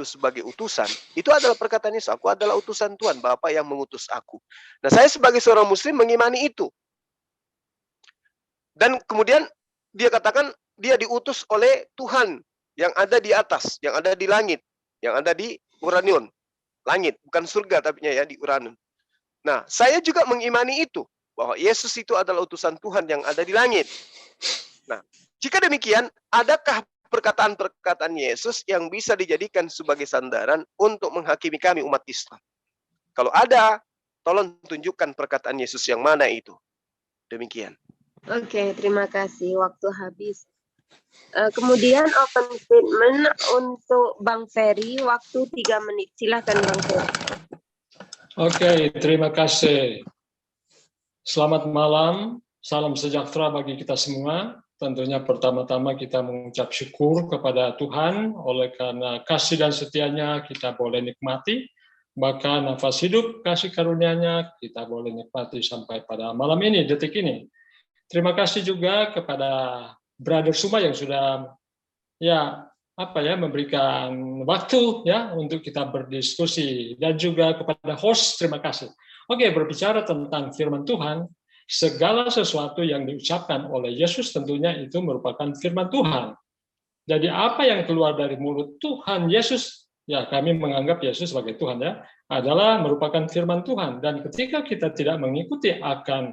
sebagai utusan, itu adalah perkataan Yesus, aku adalah utusan Tuhan, Bapa yang mengutus aku. Nah, saya sebagai seorang muslim mengimani itu. Dan kemudian dia katakan dia diutus oleh Tuhan yang ada di atas, yang ada di langit, yang ada di Uranium. Langit, bukan surga tapi ya di Uranium. Nah, saya juga mengimani itu, bahwa Yesus itu adalah utusan Tuhan yang ada di langit. Nah, jika demikian, adakah perkataan-perkataan Yesus yang bisa dijadikan sebagai sandaran untuk menghakimi kami umat Islam? Kalau ada, tolong tunjukkan perkataan Yesus yang mana itu. Demikian. Oke, terima kasih. Waktu habis. Kemudian open statement untuk Bang Ferry, waktu 3 menit. Silakan Bang Ferry. Oke, terima kasih. Selamat malam, salam sejahtera bagi kita semua. Tentunya pertama-tama kita mengucap syukur kepada Tuhan, oleh karena kasih dan setianya kita boleh nikmati, bahkan nafas hidup kasih karunia-Nya kita boleh nikmati sampai pada malam ini, detik ini. Terima kasih juga kepada Brother Suma yang sudah memberikan waktu ya untuk kita berdiskusi, dan juga kepada host, terima kasih. Oke, berbicara tentang firman Tuhan, segala sesuatu yang diucapkan oleh Yesus tentunya itu merupakan firman Tuhan. Jadi apa yang keluar dari mulut Tuhan Yesus, ya kami menganggap Yesus sebagai Tuhan ya, adalah merupakan firman Tuhan. Dan ketika kita tidak mengikuti akan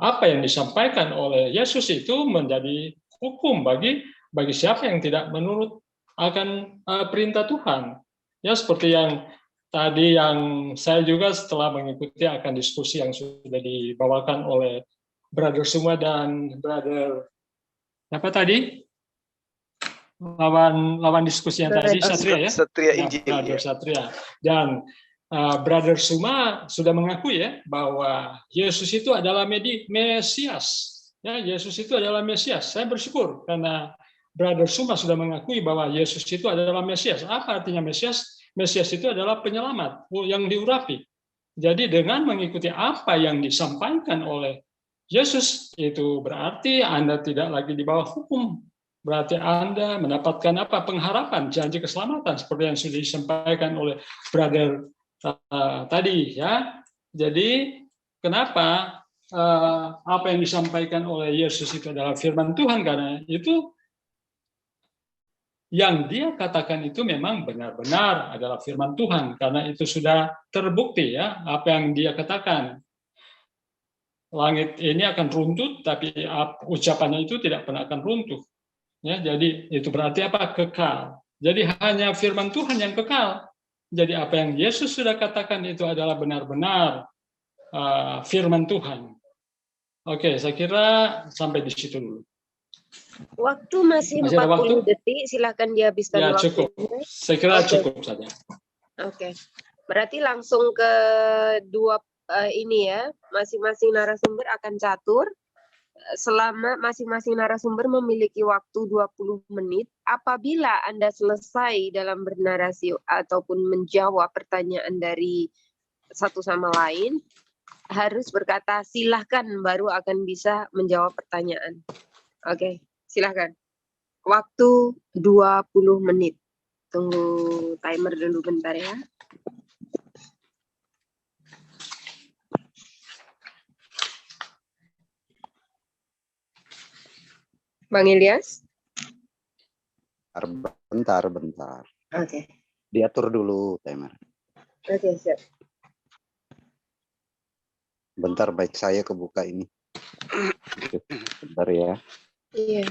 apa yang disampaikan oleh Yesus, itu menjadi hukum bagi siapa yang tidak menurut akan perintah Tuhan. Ya, seperti yang tadi yang saya juga setelah mengikuti akan diskusi yang sudah dibawakan oleh Brother Suma dan Brother apa tadi? Lawan diskusi yang tadi Satria ya? Satria Injil. Brother Satria. Dan Brother Suma sudah mengakui ya bahwa Yesus itu adalah Mesias. Ya, Yesus itu adalah Mesias. Saya bersyukur karena Brother Suma sudah mengakui bahwa Yesus itu adalah Mesias. Apa artinya Mesias? Mesias itu adalah penyelamat yang diurapi. Jadi dengan mengikuti apa yang disampaikan oleh Yesus, itu berarti Anda tidak lagi di bawah hukum. Berarti Anda mendapatkan apa? Pengharapan, janji keselamatan seperti yang sudah disampaikan oleh Brother tadi ya. Jadi kenapa apa yang disampaikan oleh Yesus itu adalah firman Tuhan? Karena itu yang dia katakan itu memang benar-benar adalah firman Tuhan, karena itu sudah terbukti ya apa yang dia katakan. Langit ini akan runtuh, tapi ucapannya itu tidak pernah akan runtuh. Ya, jadi itu berarti apa? Kekal. Jadi hanya firman Tuhan yang kekal. Jadi apa yang Yesus sudah katakan itu adalah benar-benar firman Tuhan. Oke, saya kira sampai di situ dulu. Waktu masih 40 detik, silakan dihabiskan ya, waktu. Cukup. Saya kira cukup saja. Oke. Berarti langsung ke dua ini ya, masing-masing narasumber akan catur. Selama masing-masing narasumber memiliki waktu 20 menit, apabila Anda selesai dalam bernarasi ataupun menjawab pertanyaan dari satu sama lain, harus berkata silahkan baru akan bisa menjawab pertanyaan. Oke, silahkan. Waktu 20 menit. Tunggu timer dulu bentar ya. Bang Ilyas? Bentar. Oke. Diatur dulu timer. Oke, siap. Bentar, baik saya kebuka ini. Bentar ya. Iya.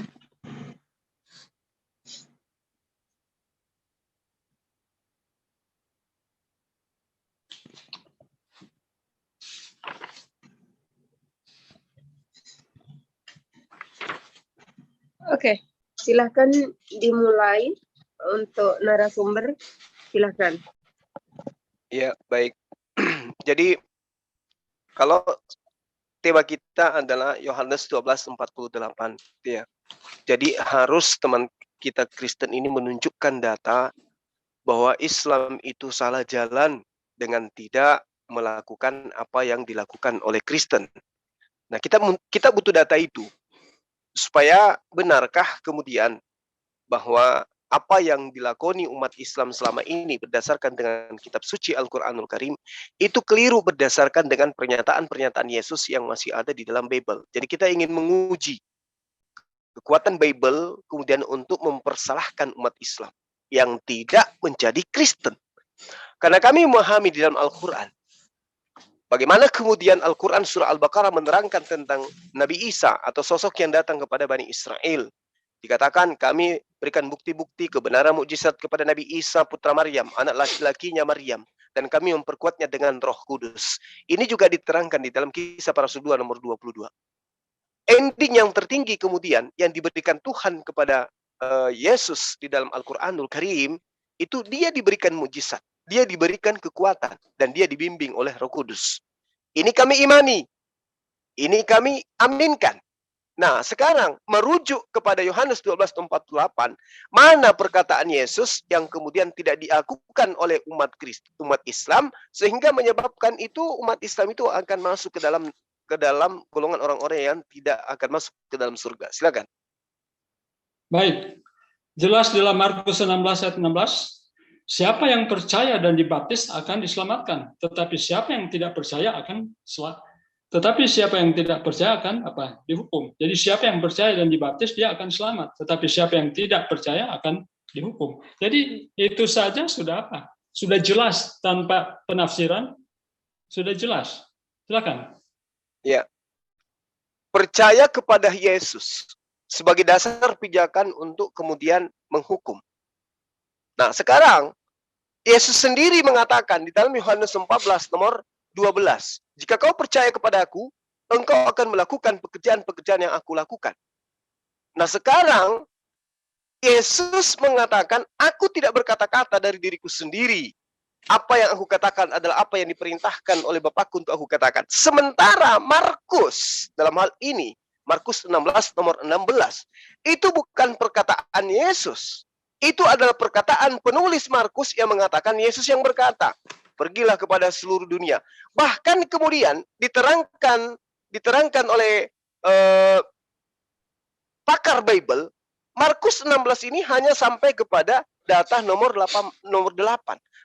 Oke, silahkan dimulai untuk narasumber. Silahkan. Ya, baik. Jadi, kalau tema kita adalah Yohanes 12:48, ya. Jadi harus teman kita Kristen ini menunjukkan data bahwa Islam itu salah jalan dengan tidak melakukan apa yang dilakukan oleh Kristen. Nah, kita butuh data itu supaya benarkah kemudian bahwa apa yang dilakoni umat Islam selama ini berdasarkan dengan kitab suci Al-Quranul Karim, itu keliru berdasarkan dengan pernyataan-pernyataan Yesus yang masih ada di dalam Bible. Jadi kita ingin menguji kekuatan Bible kemudian untuk mempersalahkan umat Islam yang tidak menjadi Kristen. Karena kami memahami di dalam Al-Quran, bagaimana kemudian Al-Quran surah Al-Baqarah menerangkan tentang Nabi Isa atau sosok yang datang kepada Bani Israel. Dikatakan kami berikan bukti-bukti kebenaran mukjizat kepada Nabi Isa putra Maryam, anak laki-lakinya Maryam, dan kami memperkuatnya dengan Roh Kudus. Ini juga diterangkan di dalam Kisah Para Rasul 2 nomor 22. Ending yang tertinggi kemudian yang diberikan Tuhan kepada Yesus di dalam Al-Quranul Karim, itu dia diberikan mukjizat, dia diberikan kekuatan, dan dia dibimbing oleh Roh Kudus. Ini kami imani, ini kami aminkan. Nah, sekarang merujuk kepada Yohanes 12:48, mana perkataan Yesus yang kemudian tidak diakukan oleh umat Islam sehingga menyebabkan itu umat Islam itu akan masuk ke dalam golongan orang-orang yang tidak akan masuk ke dalam surga. Silakan. Baik. Jelas dalam Markus 16 ayat 16, siapa yang percaya dan dibaptis akan diselamatkan, tetapi siapa yang tidak percaya akan dihukum. Jadi siapa yang percaya dan dibaptis dia akan selamat, tetapi siapa yang tidak percaya akan dihukum. Jadi itu saja sudah apa? Sudah jelas tanpa penafsiran, sudah jelas. Silakan. Ya. Percaya kepada Yesus sebagai dasar pijakan untuk kemudian menghukum. Nah, sekarang Yesus sendiri mengatakan di dalam Yohanes 14 nomor 12, jika kau percaya kepadaku, engkau akan melakukan pekerjaan-pekerjaan yang aku lakukan. Nah, sekarang Yesus mengatakan, aku tidak berkata-kata dari diriku sendiri. Apa yang aku katakan adalah apa yang diperintahkan oleh Bapakku untuk aku katakan. Sementara Markus, dalam hal ini, Markus 16 nomor 16, itu bukan perkataan Yesus. Itu adalah perkataan penulis Markus yang mengatakan Yesus yang berkata, pergilah kepada seluruh dunia. Bahkan kemudian diterangkan oleh pakar Bible, Markus 16 ini hanya sampai kepada data nomor 8.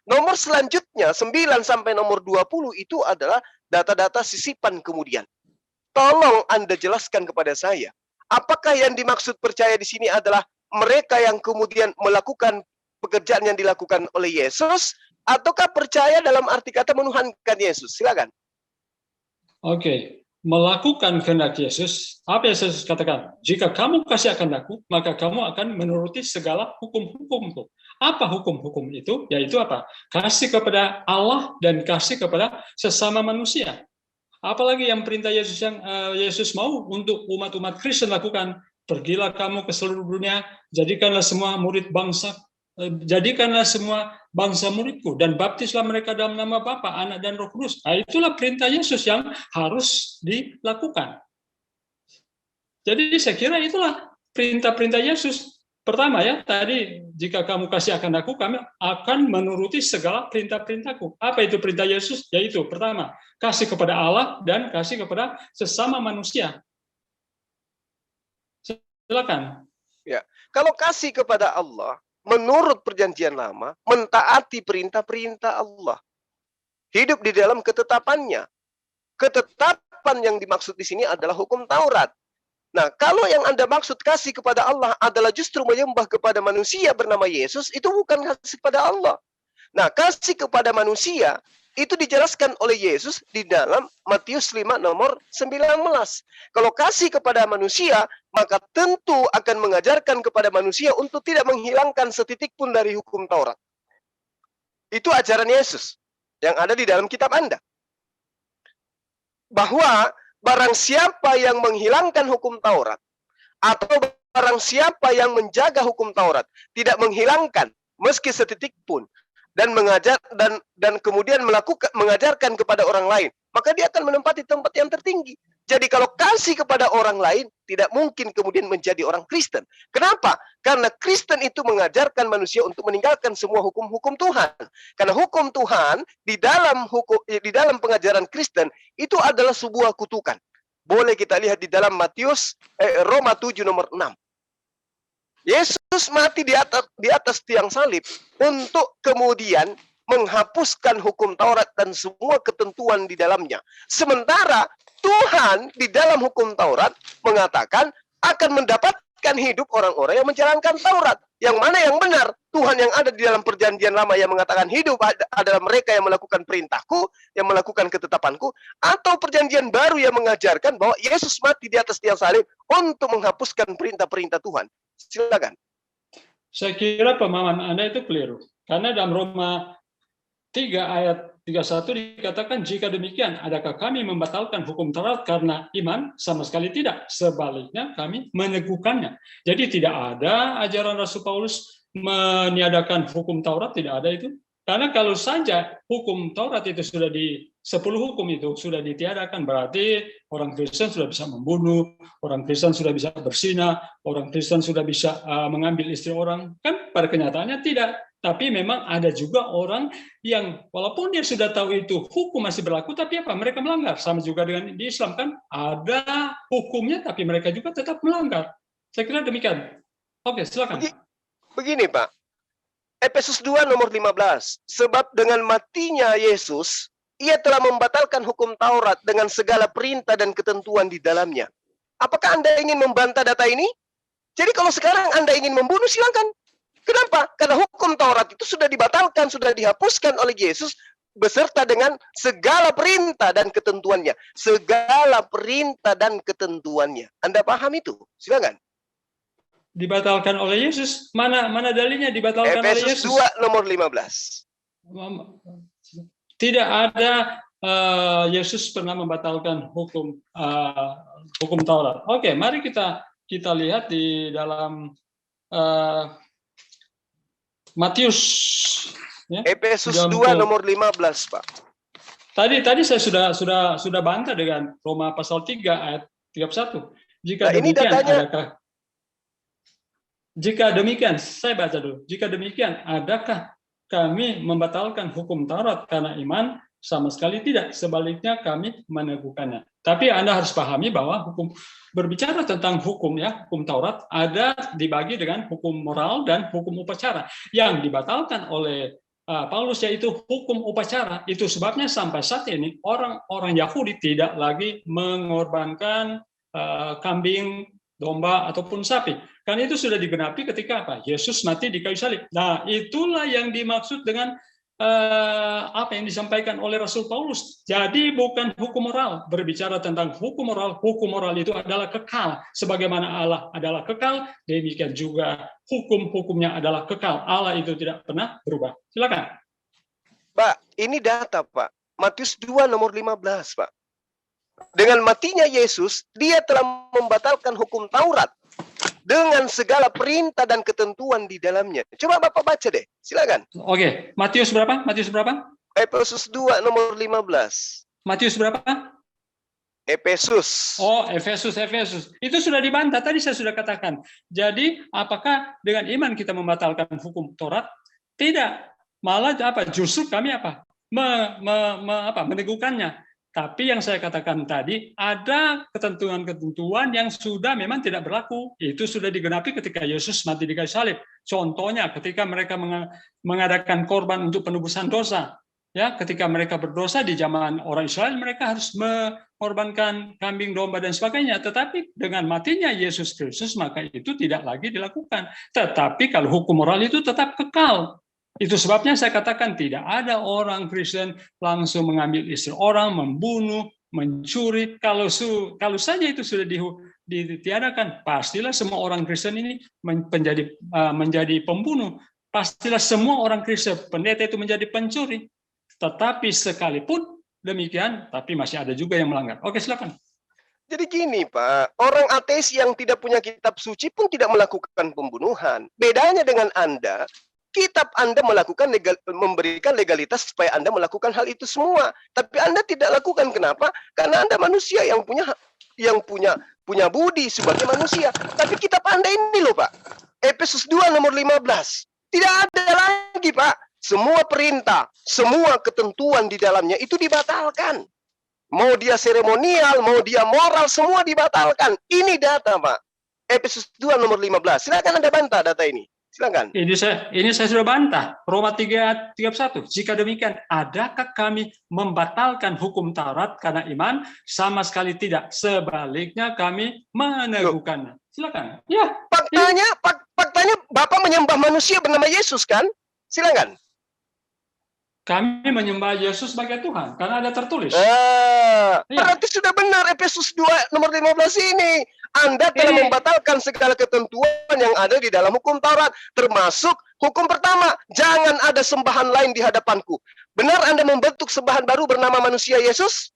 Nomor selanjutnya 9 sampai nomor 20 itu adalah data-data sisipan kemudian. Tolong Anda jelaskan kepada saya, apakah yang dimaksud percaya di sini adalah mereka yang kemudian melakukan pekerjaan yang dilakukan oleh Yesus, ataukah percaya dalam arti kata menuhankan Yesus? Silakan. Oke. Melakukan kehendak Yesus, apa yang Yesus katakan? Jika kamu kasih akan aku, maka kamu akan menuruti segala hukum-hukumku. Apa hukum-hukum itu? Yaitu apa? Kasih kepada Allah dan kasih kepada sesama manusia. Apalagi yang perintah Yesus yang Yesus mau untuk umat-umat Kristen lakukan. Pergilah kamu ke seluruh dunia, jadikanlah semua bangsa muridku dan baptislah mereka dalam nama Bapa, Anak dan Roh Kudus. Nah, itulah perintah Yesus yang harus dilakukan. Jadi saya kira itulah perintah-perintah Yesus. Pertama ya, tadi jika kamu kasih akan aku, kami akan menuruti segala perintah-perintahku. Apa itu perintah Yesus? Yaitu pertama, kasih kepada Allah dan kasih kepada sesama manusia. Silakan. Ya, kalau kasih kepada Allah menurut perjanjian lama, mentaati perintah-perintah Allah. Hidup di dalam ketetapannya. Ketetapan yang dimaksud di sini adalah hukum Taurat. Nah, kalau yang Anda maksud kasih kepada Allah adalah justru menyembah kepada manusia bernama Yesus, itu bukan kasih kepada Allah. Nah, kasih kepada manusia itu dijelaskan oleh Yesus di dalam Matius 5 nomor 19. Kalau kasih kepada manusia, maka tentu akan mengajarkan kepada manusia untuk tidak menghilangkan setitik pun dari hukum Taurat. Itu ajaran Yesus yang ada di dalam kitab Anda. Bahwa barang siapa yang menghilangkan hukum Taurat, atau barang siapa yang menjaga hukum Taurat, tidak menghilangkan meski setitik pun, dan kemudian mengajarkan kepada orang lain, maka dia akan menempati tempat yang tertinggi. Jadi kalau kasih kepada orang lain, tidak mungkin kemudian menjadi orang Kristen. Kenapa? Karena Kristen itu mengajarkan manusia untuk meninggalkan semua hukum-hukum Tuhan. Karena hukum Tuhan di dalam pengajaran Kristen itu adalah sebuah kutukan. Boleh kita lihat di dalam Roma 7 nomor 6. Yesus mati di atas tiang salib untuk kemudian menghapuskan hukum Taurat dan semua ketentuan di dalamnya. Sementara Tuhan di dalam hukum Taurat mengatakan akan mendapatkan hidup orang-orang yang menjalankan Taurat. Yang mana yang benar? Tuhan yang ada di dalam perjanjian lama yang mengatakan hidup adalah mereka yang melakukan perintahku, yang melakukan ketetapanku, atau perjanjian baru yang mengajarkan bahwa Yesus mati di atas tiang salib untuk menghapuskan perintah-perintah Tuhan. Silakan. Saya kira pemahaman Anda itu keliru. Karena dalam Roma 3 ayat 31 dikatakan, jika demikian, adakah kami membatalkan hukum Taurat karena iman? Sama sekali tidak. Sebaliknya kami meneguhkannya. Jadi tidak ada ajaran Rasul Paulus meniadakan hukum Taurat, tidak ada itu. Karena kalau saja hukum Taurat itu sudah 10 hukum itu sudah ditiadakan, berarti orang Kristen sudah bisa membunuh, orang Kristen sudah bisa berzina, orang Kristen sudah bisa mengambil istri orang. Kan pada kenyataannya tidak. Tapi memang ada juga orang yang walaupun dia sudah tahu itu hukum masih berlaku, tapi apa? Mereka melanggar. Sama juga dengan di Islam kan, ada hukumnya tapi mereka juga tetap melanggar. Saya kira demikian. Oke, silakan. Begini Pak, Efesus 2 nomor 15. Sebab dengan matinya Yesus, ia telah membatalkan hukum Taurat dengan segala perintah dan ketentuan di dalamnya. Apakah Anda ingin membantah data ini? Jadi kalau sekarang Anda ingin membunuh, silakan. Kenapa? Karena hukum Taurat itu sudah dibatalkan, sudah dihapuskan oleh Yesus beserta dengan segala perintah dan ketentuannya. Segala perintah dan ketentuannya. Anda paham itu? Silakan. Dibatalkan oleh Yesus? Mana dalilnya dibatalkan oleh Efesus Yesus? 2 nomor 15. Tidak ada Yesus pernah membatalkan hukum Taurat. Oke, mari kita lihat di dalam Matius, ya. Efesus 2 nomor 15, Pak. Tadi saya sudah bantah dengan Roma pasal 3 ayat 31. Nah, ini datanya. Jika demikian, saya baca dulu. Jika demikian, adakah kami membatalkan hukum Taurat karena iman? Sama sekali tidak. Sebaliknya kami meneguhkannya. Tapi Anda harus pahami bahwa berbicara tentang hukum, ya, hukum Taurat ada dibagi dengan hukum moral dan hukum upacara. Yang dibatalkan oleh Paulus yaitu hukum upacara. Itu sebabnya sampai saat ini orang Yahudi tidak lagi mengorbankan kambing, domba ataupun sapi. Karena itu sudah digenapi ketika apa? Yesus mati di kayu salib. Nah, itulah yang dimaksud dengan apa yang disampaikan oleh Rasul Paulus. Jadi bukan hukum moral. Berbicara tentang hukum moral itu adalah kekal. Sebagaimana Allah adalah kekal, demikian juga hukum-hukumnya adalah kekal. Allah itu tidak pernah berubah. Silakan. Pak, ini data, Pak. Matius 2 nomor 15, Pak. Dengan matinya Yesus, dia telah membatalkan hukum Taurat dengan segala perintah dan ketentuan di dalamnya. Coba Bapak baca deh, silakan. Oke, Matius berapa? Efesus 2 nomor 15. Matius berapa? Efesus. Oh, Efesus. Itu sudah dibantah, tadi saya sudah katakan. Jadi, apakah dengan iman kita membatalkan hukum Taurat? Tidak. Malah apa? Justru kami apa? Meneguhkannya. Tapi yang saya katakan tadi, ada ketentuan-ketentuan yang sudah memang tidak berlaku. Itu sudah digenapi ketika Yesus mati di kayu salib. Contohnya ketika mereka mengadakan korban untuk penebusan dosa. Ya, ketika mereka berdosa di zaman orang Israel, mereka harus mengorbankan kambing, domba, dan sebagainya. Tetapi dengan matinya Yesus Kristus, maka itu tidak lagi dilakukan. Tetapi kalau hukum moral itu tetap kekal. Itu sebabnya saya katakan tidak ada orang Kristen langsung mengambil istri orang, membunuh, mencuri. Kalau saja itu sudah ditiadakan, pastilah semua orang Kristen ini menjadi pembunuh. Pastilah semua orang Kristen, pendeta itu menjadi pencuri. Tetapi sekalipun demikian, tapi masih ada juga yang melanggar. Oke, silakan. Jadi gini, Pak, orang ateis yang tidak punya kitab suci pun tidak melakukan pembunuhan. Bedanya dengan Anda, kitab Anda memberikan legalitas supaya Anda melakukan hal itu semua. Tapi Anda tidak lakukan. Kenapa? Karena Anda manusia yang punya budi sebagai manusia. Tapi kitab Anda ini loh, Pak. Efesus 2 nomor 15. Tidak ada lagi, Pak. Semua perintah, semua ketentuan di dalamnya itu dibatalkan. Mau dia seremonial, mau dia moral, semua dibatalkan. Ini data, Pak. Efesus 2 nomor 15. Silakan Anda bantah data ini. Silakan. Ini saya sudah bantah. Roma 3 ayat 31. Jika demikian, adakah kami membatalkan hukum Taurat karena iman? Sama sekali tidak. Sebaliknya kami meneguhkannya. Silakan. Ya. Faktanya Bapak menyembah manusia bernama Yesus kan? Silakan. Kami menyembah Yesus sebagai Tuhan karena ada tertulis. Berarti sudah benar Efesus 2 nomor 15 ini. Anda telah membatalkan segala ketentuan yang ada di dalam hukum Taurat, termasuk hukum pertama, jangan ada sembahan lain di hadapanku. Benar Anda membentuk sembahan baru bernama manusia Yesus?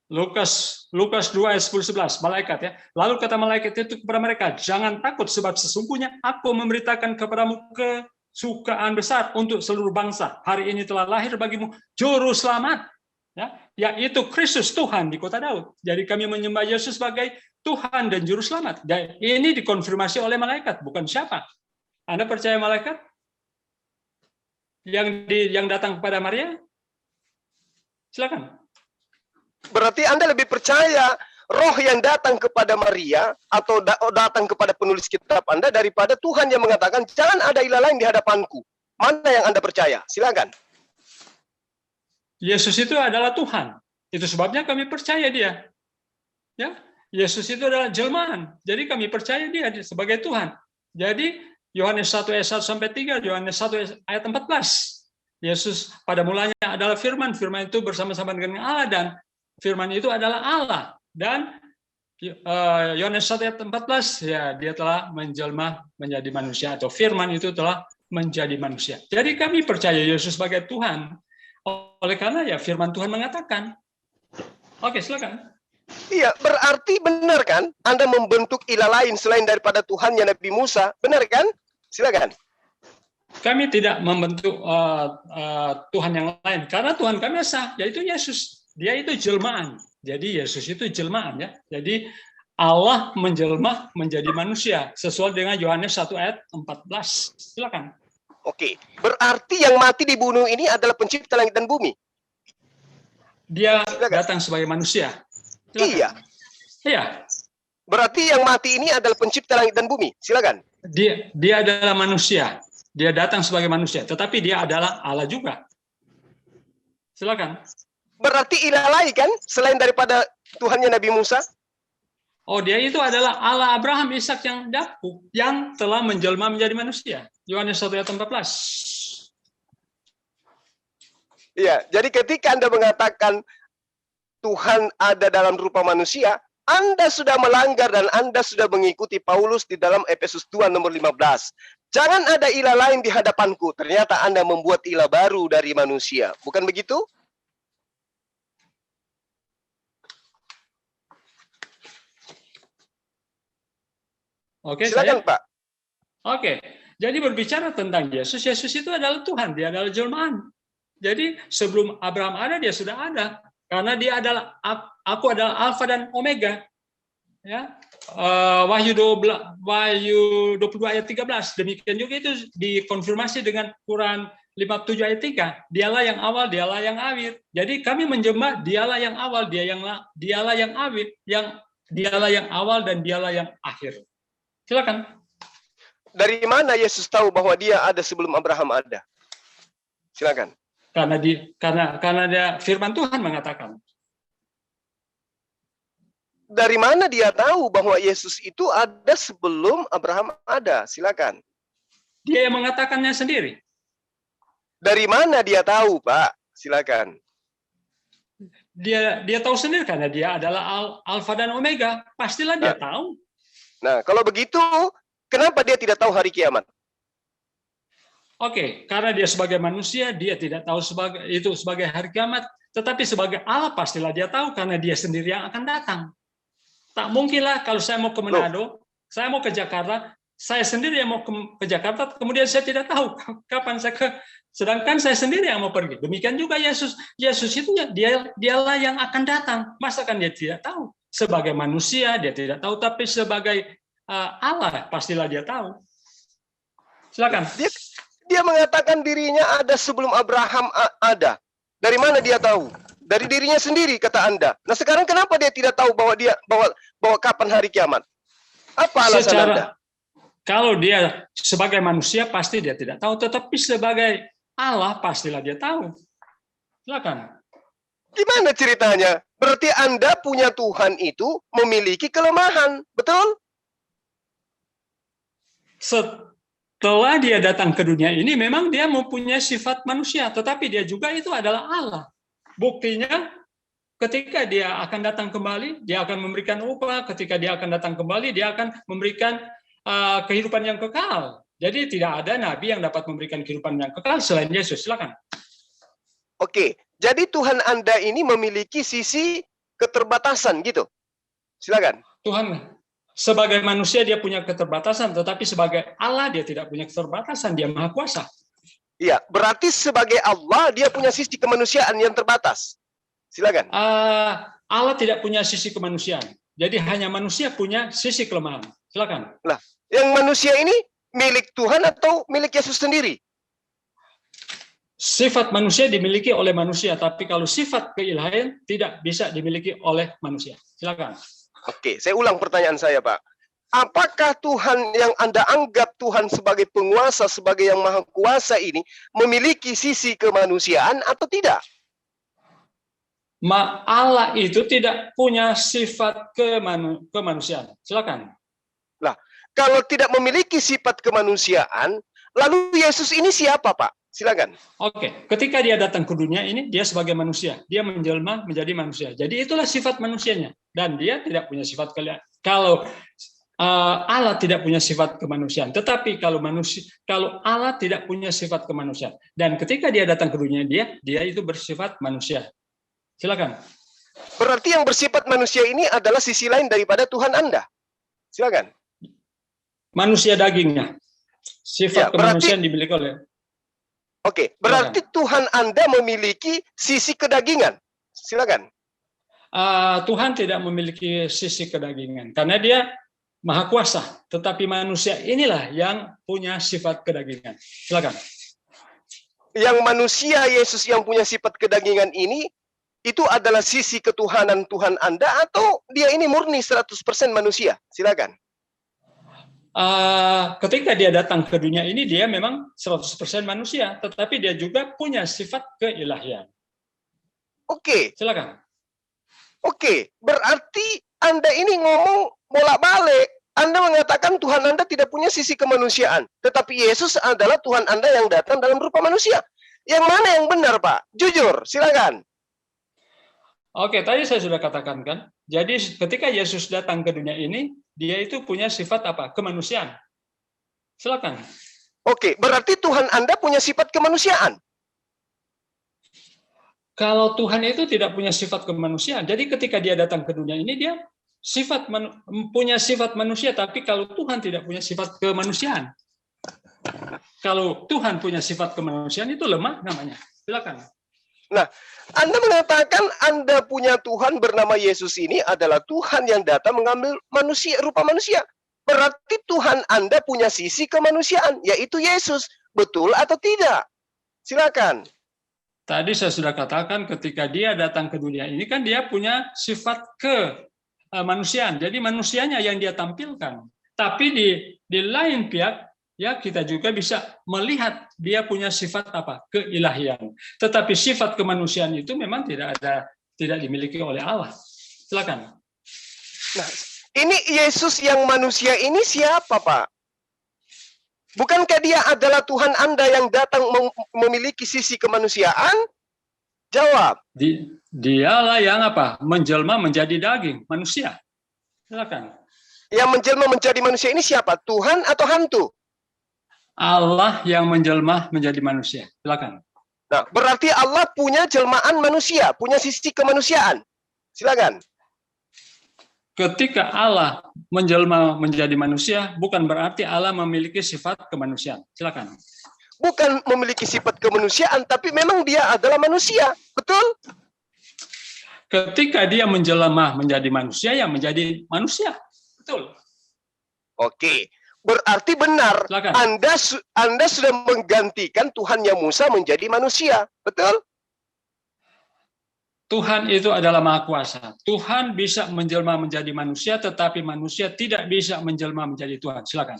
Lukas 2 ayat 10-11, malaikat ya. Lalu kata malaikat itu kepada mereka, jangan takut sebab sesungguhnya aku memberitakan kepadamu kesukaan besar untuk seluruh bangsa. Hari ini telah lahir bagimu juru selamat, ya, yaitu Kristus Tuhan di kota Daud. Jadi kami menyembah Yesus sebagai Tuhan dan juru selamat. Dan ini dikonfirmasi oleh malaikat, bukan siapa. Anda percaya malaikat yang datang kepada Maria? Silakan. Berarti Anda lebih percaya roh yang datang kepada Maria atau datang kepada penulis kitab Anda daripada Tuhan yang mengatakan jangan ada ilah lain di hadapanku. Mana yang Anda percaya? Silakan. Yesus itu adalah Tuhan. Itu sebabnya kami percaya dia. Ya, Yesus itu adalah jelmaan. Jadi kami percaya dia sebagai Tuhan. Jadi Yohanes 1 ayat 1 sampai 3, Yohanes 1 ayat 14. Yesus pada mulanya adalah firman, firman itu bersama-sama dengan Allah dan firman itu adalah Allah. Dan Yohanes 1 ayat 14 ya dia telah menjelma menjadi manusia atau firman itu telah menjadi manusia. Jadi kami percaya Yesus sebagai Tuhan. Oleh karena ya firman Tuhan mengatakan. Oke, silakan. Iya, berarti benar kan Anda membentuk ilah lain selain daripada Tuhannya Nabi Musa, benar kan? Silakan. Kami tidak membentuk Tuhan yang lain karena Tuhan kami esa, yaitu Yesus. Dia itu jelmaan. Jadi Yesus itu jelmaan ya. Jadi Allah menjelma menjadi manusia sesuai dengan Yohanes 1 ayat 14. Silakan. Oke, berarti yang mati dibunuh ini adalah pencipta langit dan bumi. Dia datang sebagai manusia. Silakan. Iya. Iya. Berarti yang mati ini adalah pencipta langit dan bumi. Silakan. Dia adalah manusia. Dia datang sebagai manusia, tetapi dia adalah Allah juga. Silakan. Berarti ilah lain kan selain daripada Tuhannya Nabi Musa? Oh, dia itu adalah Allah Abraham, Ishak, yang Yakub yang telah menjelma menjadi manusia. Yohanes 1 ayat 14. Iya, jadi ketika Anda mengatakan Tuhan ada dalam rupa manusia, Anda sudah melanggar dan Anda sudah mengikuti Paulus di dalam Efesus 2 nomor 15. Jangan ada ilah lain di hadapanku. Ternyata Anda membuat ilah baru dari manusia. Bukan begitu? Oke, silakan Pak. Oke, jadi berbicara tentang Yesus, Yesus itu adalah Tuhan, dia adalah jelmaan. Jadi sebelum Abraham ada, dia sudah ada. Karena dia adalah, aku adalah Alfa dan Omega. Ya, Wahyu 22 ayat 13. Demikian juga itu dikonfirmasi dengan Quran 57 ayat 3. Dialah yang awal, dialah yang akhir. Jadi kami menjemah dialah yang awal, dialah yang akhir, dialah yang awal dan dialah yang akhir. Silakan. Dari mana Yesus tahu bahwa dia ada sebelum Abraham ada? Silakan. Karena dia firman Tuhan mengatakan. Dari mana dia tahu bahwa Yesus itu ada sebelum Abraham ada? Silakan. Dia yang mengatakannya sendiri. Dari mana dia tahu, Pak? Silakan. Dia tahu sendiri karena dia adalah Alfa dan Omega. Pastilah dia tahu. Nah, kalau begitu, kenapa dia tidak tahu hari kiamat? Oke, karena dia sebagai manusia, dia tidak tahu sebagai hari kiamat. Tetapi sebagai Allah pastilah dia tahu karena dia sendiri yang akan datang. Tak mungkinlah kalau saya mau ke Manado, saya mau ke Jakarta, saya sendiri yang mau ke Jakarta, kemudian saya tidak tahu kapan saya ke. Sedangkan saya sendiri yang mau pergi. Demikian juga Yesus. Yesus itu dialah yang akan datang. Masa kan dia tidak tahu? Sebagai manusia dia tidak tahu, tapi sebagai Allah pastilah dia tahu. Silakan. Dia mengatakan dirinya ada sebelum Abraham ada. Dari mana dia tahu? Dari dirinya sendiri kata Anda. Nah sekarang kenapa dia tidak tahu bahwa kapan hari kiamat? Apa alasan Anda? Kalau dia sebagai manusia pasti dia tidak tahu, tetapi sebagai Allah pastilah dia tahu. Silakan. Gimana ceritanya? Berarti Anda punya Tuhan itu memiliki kelemahan, betul? Setelah dia datang ke dunia ini, memang dia mempunyai sifat manusia, tetapi dia juga itu adalah Allah. Buktinya, ketika dia akan datang kembali, dia akan memberikan upah. Ketika dia akan datang kembali, dia akan memberikan kehidupan yang kekal. Jadi tidak ada nabi yang dapat memberikan kehidupan yang kekal selain Yesus. Silakan. Oke, jadi Tuhan Anda ini memiliki sisi keterbatasan gitu. Silakan. Tuhan sebagai manusia dia punya keterbatasan, tetapi sebagai Allah dia tidak punya keterbatasan, dia maha kuasa. Iya, berarti sebagai Allah dia punya sisi kemanusiaan yang terbatas. Silakan. Allah tidak punya sisi kemanusiaan. Jadi hanya manusia punya sisi kelemahan. Silakan. Nah, yang manusia ini milik Tuhan atau milik Yesus sendiri? Sifat manusia dimiliki oleh manusia, tapi kalau sifat keilahian tidak bisa dimiliki oleh manusia. Silakan. Oke, saya ulang pertanyaan saya, Pak. Apakah Tuhan yang Anda anggap Tuhan sebagai penguasa, sebagai yang maha kuasa ini memiliki sisi kemanusiaan atau tidak? Allah itu tidak punya sifat kemanusiaan. Silakan. Lah, kalau tidak memiliki sifat kemanusiaan, lalu Yesus ini siapa, Pak? Silakan. Oke, ketika dia datang ke dunia ini, dia sebagai manusia. Dia menjelma menjadi manusia. Jadi itulah sifat manusianya. Dan dia tidak punya sifat kalau Allah tidak punya sifat kemanusiaan. Tetapi kalau Allah tidak punya sifat kemanusiaan. Dan ketika dia datang ke dunia, dia itu bersifat manusia. Silakan. Berarti yang bersifat manusia ini adalah sisi lain daripada Tuhan Anda. Silakan. Manusia dagingnya. Sifat kemanusiaan dimiliki oleh. Oke, berarti Tuhan Anda memiliki sisi kedagingan. Silakan. Tuhan tidak memiliki sisi kedagingan karena dia maha kuasa, tetapi manusia inilah yang punya sifat kedagingan. Silakan. Yang manusia Yesus yang punya sifat kedagingan ini itu adalah sisi ketuhanan Tuhan Anda atau dia ini murni 100% manusia? Silakan. Ketika dia datang ke dunia ini, dia memang 100% manusia, tetapi dia juga punya sifat keilahian. Oke. Silakan. Oke, berarti Anda ini ngomong bolak-balik. Anda mengatakan Tuhan Anda tidak punya sisi kemanusiaan, tetapi Yesus adalah Tuhan Anda yang datang dalam rupa manusia. Yang mana yang benar, Pak? Jujur, silakan. Oke, tadi saya sudah katakan kan. Jadi ketika Yesus datang ke dunia ini, dia itu punya sifat apa? Kemanusiaan. Silakan. Oke, berarti Tuhan Anda punya sifat kemanusiaan. Kalau Tuhan itu tidak punya sifat kemanusiaan, jadi ketika dia datang ke dunia ini, dia punya sifat manusia, tapi kalau Tuhan tidak punya sifat kemanusiaan. Kalau Tuhan punya sifat kemanusiaan, itu lemah namanya. Silakan. Nah, Anda mengatakan Anda punya Tuhan bernama Yesus ini adalah Tuhan yang datang mengambil manusia, rupa manusia. Berarti Tuhan Anda punya sisi kemanusiaan, yaitu Yesus. Betul atau tidak? Silakan. Tadi saya sudah katakan ketika dia datang ke dunia ini kan dia punya sifat kemanusiaan. Jadi manusianya yang dia tampilkan. Tapi di lain pihak ya kita juga bisa melihat dia punya sifat apa? Keilahian. Tetapi sifat kemanusiaan itu memang tidak dimiliki oleh Allah. Silakan. Nah, ini Yesus yang manusia ini siapa, Pak? Bukankah dia adalah Tuhan Anda yang datang memiliki sisi kemanusiaan? Jawab. Dialah yang apa? Menjelma menjadi daging, manusia. Silakan. Yang menjelma menjadi manusia ini siapa? Tuhan atau hantu? Allah yang menjelma menjadi manusia. Silakan. Nah, berarti Allah punya jelmaan manusia, punya sisi kemanusiaan. Silakan. Ketika Allah menjelma menjadi manusia, bukan berarti Allah memiliki sifat kemanusiaan. Silakan. Bukan memiliki sifat kemanusiaan, tapi memang dia adalah manusia. Betul? Ketika dia menjelma menjadi manusia, ya menjadi manusia. Betul. Oke. Berarti benar. Silakan. Anda sudah menggantikan Tuhannya Musa menjadi manusia. Betul? Tuhan itu adalah Maha Kuasa. Tuhan bisa menjelma menjadi manusia, tetapi manusia tidak bisa menjelma menjadi Tuhan. Silakan.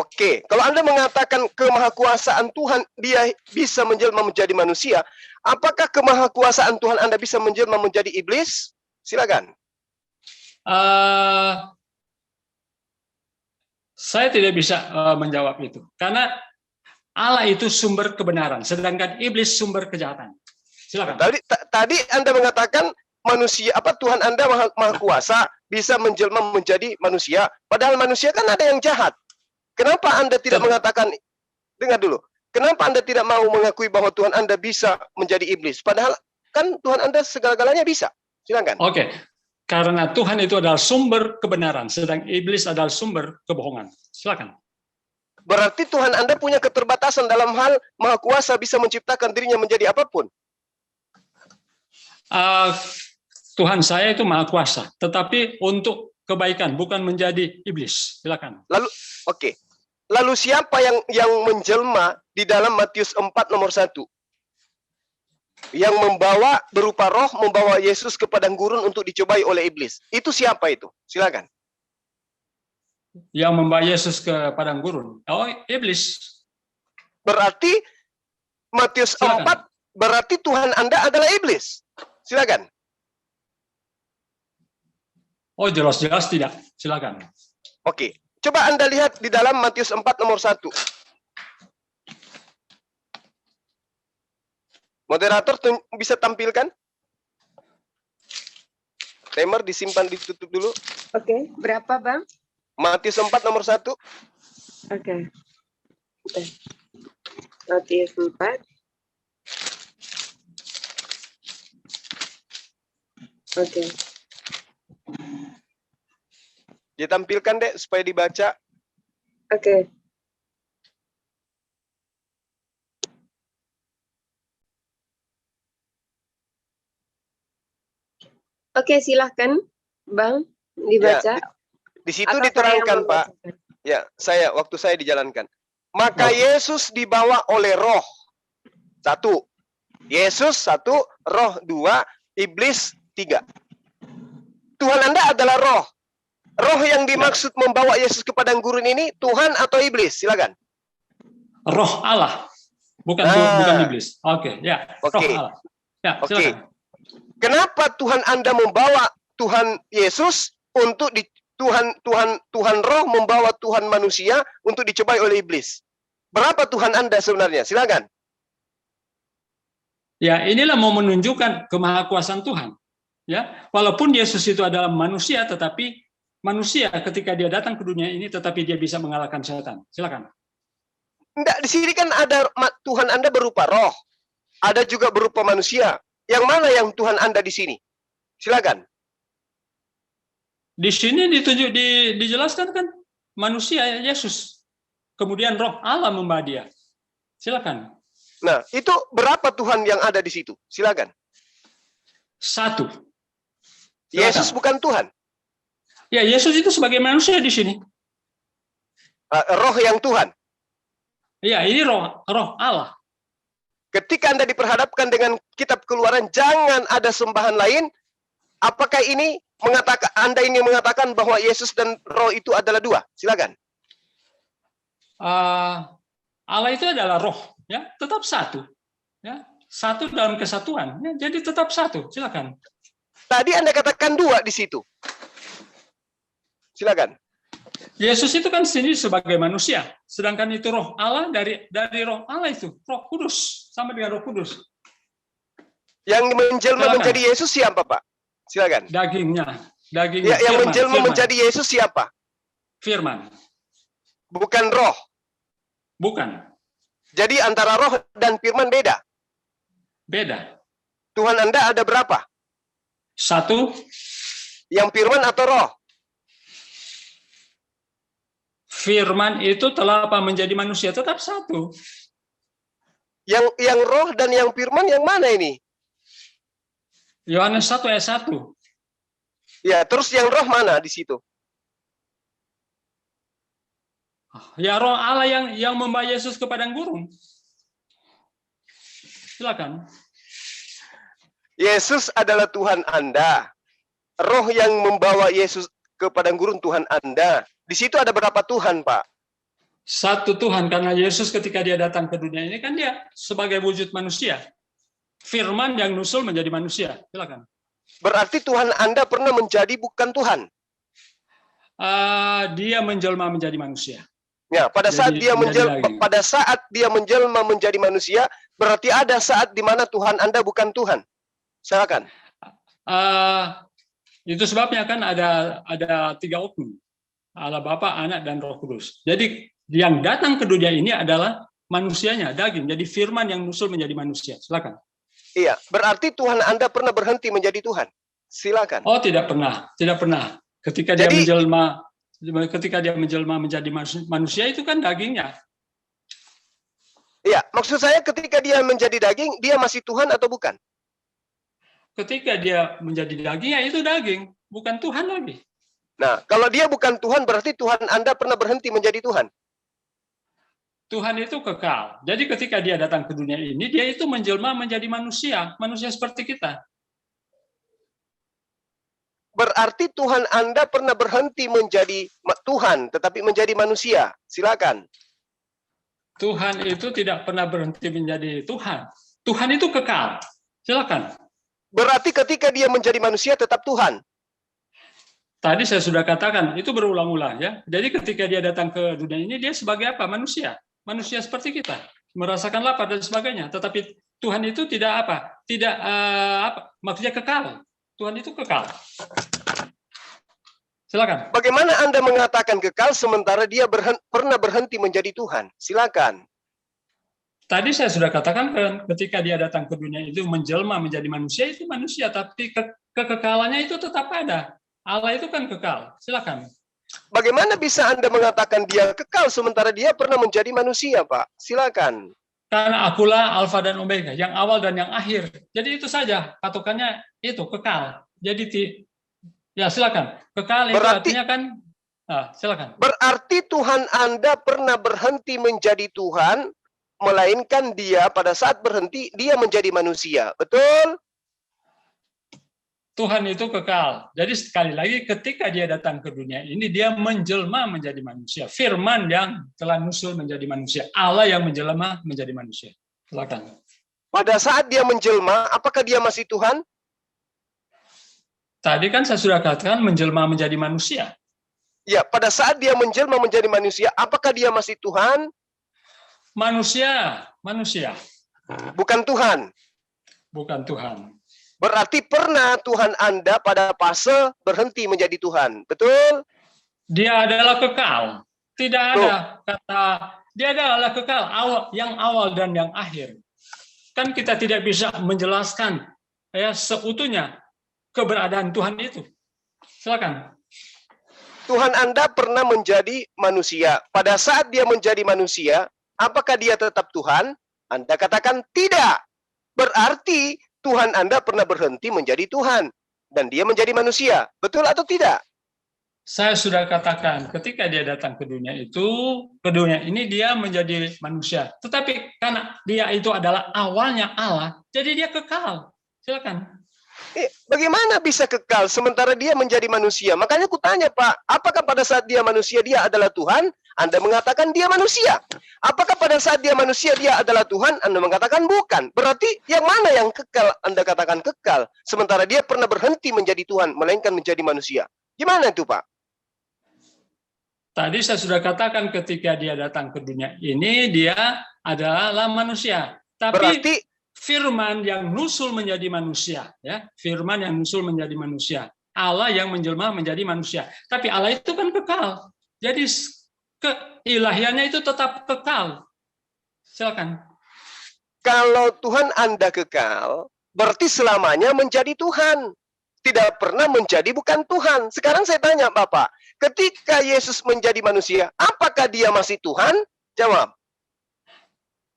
Oke, kalau Anda mengatakan kemahakuasaan Tuhan, dia bisa menjelma menjadi manusia, apakah kemahakuasaan Tuhan Anda bisa menjelma menjadi iblis? Silakan. Saya tidak bisa menjawab itu, karena Allah itu sumber kebenaran, sedangkan iblis sumber kejahatan. Silakan. Tadi Anda mengatakan manusia Tuhan Anda maha kuasa bisa menjelma menjadi manusia, padahal manusia kan ada yang jahat. Kenapa Anda tidak mengatakan, dengar dulu, kenapa Anda tidak mau mengakui bahwa Tuhan Anda bisa menjadi iblis, padahal kan Tuhan Anda segala-galanya bisa. Silakan. Oke. Karena Tuhan itu adalah sumber kebenaran, sedang iblis adalah sumber kebohongan. Silakan. Berarti Tuhan Anda punya keterbatasan dalam hal maha kuasa bisa menciptakan dirinya menjadi apapun. Tuhan saya itu maha kuasa, tetapi untuk kebaikan, bukan menjadi iblis. Silakan. Lalu siapa yang menjelma di dalam Matius 4 nomor 1? Yang membawa berupa roh, membawa Yesus ke padang gurun untuk dicobai oleh iblis. Itu siapa itu? Silakan. Yang membawa Yesus ke padang gurun. Oh, iblis. Berarti Matius 4 berarti Tuhan Anda adalah iblis. Silakan. Oh, jelas-jelas tidak. Silakan. Oke. Coba Anda lihat di dalam Matius 4 nomor 1. Moderator bisa tampilkan? Timer disimpan, ditutup dulu. Oke, berapa Bang? Matius 4 nomor 1. Oke. Matius 4. Oke. Ditampilkan dek supaya dibaca. Oke. Oke, silahkan Bang dibaca. Ya, di situ Atau diterangkan saya Pak. Ya, waktu saya dijalankan. Maka Yesus dibawa oleh roh. 1. Yesus 1, roh 2, iblis 3. Tuhan Anda adalah roh. Roh yang dimaksud membawa Yesus ke padang gurun ini Tuhan atau iblis? Silakan. Roh Allah. Bukan iblis. Oke, ya. Roh Allah. Ya, silakan. Kenapa Tuhan Anda membawa Tuhan Yesus untuk Tuhan roh membawa Tuhan manusia untuk dicobai oleh iblis? Berapa Tuhan Anda sebenarnya? Silakan. Ya, inilah mau menunjukkan kemahakuasaan Tuhan. Ya, walaupun Yesus itu adalah manusia, tetapi manusia ketika dia datang ke dunia ini, tetapi dia bisa mengalahkan setan. Silakan. Enggak, di sini kan ada Tuhan Anda berupa roh, ada juga berupa manusia. Yang mana yang Tuhan Anda di sini? Silakan. Di sini dijelaskan kan manusia Yesus, kemudian roh Allah membawa dia. Silakan. Nah, itu berapa Tuhan yang ada di situ? Silakan. 1. Yesus bukan Tuhan. Ya, Yesus itu sebagai manusia di sini. Roh yang Tuhan. Ya, ini roh Allah. Ketika Anda diperhadapkan dengan kitab Keluaran, jangan ada sembahan lain. Apakah ini Anda ingin mengatakan bahwa Yesus dan roh itu adalah 2? Silakan. Allah itu adalah roh, ya, tetap 1. Ya, 1 dalam kesatuan. Ya, jadi tetap 1. Silakan. Tadi Anda katakan 2 di situ. Silakan. Yesus itu kan sini sebagai manusia, sedangkan itu roh Allah dari roh Allah itu, Roh Kudus, sama dengan Roh Kudus. Yang menjelma menjadi Yesus siapa, Pak? Silakan. Dagingnya. Ya, yang menjelma menjadi Yesus siapa? Firman. Bukan roh. Bukan. Jadi antara roh dan firman beda. Beda. Tuhan Anda ada berapa? 1. Yang firman atau roh? Firman itu telah menjadi manusia, tetap 1. Yang roh dan yang firman yang mana ini? Yohanes 1 ayat 1. Ya, terus yang roh mana di situ? Ya, roh Allah yang membawa Yesus ke padang gurun. Silakan. Yesus adalah Tuhan Anda. Roh yang membawa Yesus ke padang gurun Tuhan Anda. Di situ ada berapa Tuhan, Pak? Satu Tuhan, karena Yesus ketika dia datang ke dunia ini kan dia sebagai wujud manusia. Firman yang nusul menjadi manusia. Silakan. Berarti Tuhan Anda pernah menjadi bukan Tuhan. Dia menjelma menjadi manusia. Ya, pada saat dia menjelma menjadi manusia, berarti ada saat di mana Tuhan Anda bukan Tuhan. Silakan. Itu sebabnya kan ada 3 oknum. Allah Bapa, Anak, dan Roh Kudus. Jadi yang datang ke dunia ini adalah manusianya, daging. Jadi firman yang nusul menjadi manusia. Silakan. Iya, berarti Tuhan Anda pernah berhenti menjadi Tuhan. Silakan. Oh, tidak pernah. Tidak pernah. Ketika dia menjelma menjadi manusia itu kan dagingnya. Iya, maksud saya ketika dia menjadi daging, dia masih Tuhan atau bukan? Ketika dia menjadi daging, ya itu daging, bukan Tuhan lagi. Nah, kalau dia bukan Tuhan, berarti Tuhan Anda pernah berhenti menjadi Tuhan. Tuhan itu kekal. Jadi ketika dia datang ke dunia ini, dia itu menjelma menjadi manusia, manusia seperti kita. Berarti Tuhan Anda pernah berhenti menjadi Tuhan, tetapi menjadi manusia. Silakan. Tuhan itu tidak pernah berhenti menjadi Tuhan. Tuhan itu kekal. Silakan. Berarti ketika dia menjadi manusia tetap Tuhan. Tadi saya sudah katakan, itu berulang-ulang ya. Jadi ketika dia datang ke dunia ini, dia sebagai apa? Manusia. Manusia seperti kita. Merasakan lapar dan sebagainya. Tetapi Tuhan itu tidak apa? Tidak maksudnya kekal. Tuhan itu kekal. Silakan. Bagaimana Anda mengatakan kekal sementara dia pernah berhenti menjadi Tuhan? Silakan. Tadi saya sudah katakan ketika dia datang ke dunia itu menjelma menjadi manusia, itu manusia, tapi kekekalannya itu tetap ada. Allah itu kan kekal. Silakan. Bagaimana bisa Anda mengatakan dia kekal sementara dia pernah menjadi manusia, Pak? Silakan. Karena akulah Alfa dan Omega, yang awal dan yang akhir. Jadi itu saja patokannya, itu kekal. Jadi ya silakan. Kekal itu artinya kan silakan. Berarti Tuhan Anda pernah berhenti menjadi Tuhan, melainkan dia pada saat berhenti dia menjadi manusia. Betul? Tuhan itu kekal. Jadi sekali lagi ketika dia datang ke dunia ini, dia menjelma menjadi manusia. Firman yang telah nusul menjadi manusia. Allah yang menjelma menjadi manusia. Silakan. Pada saat dia menjelma, apakah dia masih Tuhan? Tadi kan saya sudah katakan menjelma menjadi manusia. Ya, pada saat dia menjelma menjadi manusia, apakah dia masih Tuhan? Manusia. Bukan Tuhan. Bukan Tuhan. Berarti pernah Tuhan Anda pada fase berhenti menjadi Tuhan. Betul? Dia adalah kekal. Tidak ada kata, dia adalah kekal, yang awal dan yang akhir. Kan kita tidak bisa menjelaskan seutuhnya keberadaan Tuhan itu. Silakan. Tuhan Anda pernah menjadi manusia. Pada saat dia menjadi manusia, apakah dia tetap Tuhan? Anda katakan tidak. Berarti Tuhan Anda pernah berhenti menjadi Tuhan. Dan dia menjadi manusia. Betul atau tidak? Saya sudah katakan, ketika dia datang ke dunia ini dia menjadi manusia. Tetapi karena dia itu adalah awalnya Allah, jadi dia kekal. Silakan. Bagaimana bisa kekal sementara dia menjadi manusia? Makanya aku tanya, Pak, apakah pada saat dia manusia dia adalah Tuhan? Anda mengatakan dia manusia. Apakah pada saat dia manusia dia adalah Tuhan? Anda mengatakan bukan. Berarti yang mana yang kekal? Anda katakan kekal. Sementara dia pernah berhenti menjadi Tuhan, melainkan menjadi manusia. Gimana itu, Pak? Tadi saya sudah katakan ketika dia datang ke dunia ini, dia adalah manusia. Tapi berarti firman yang nusul menjadi manusia, ya, firman yang nusul menjadi manusia, Allah yang menjelma menjadi manusia. Tapi Allah itu kan kekal, jadi keilahiannya itu tetap kekal. Silakan. Kalau Tuhan Anda kekal, berarti selamanya menjadi Tuhan, tidak pernah menjadi bukan Tuhan. Sekarang saya tanya Bapak, ketika Yesus menjadi manusia, apakah dia masih Tuhan? Jawab.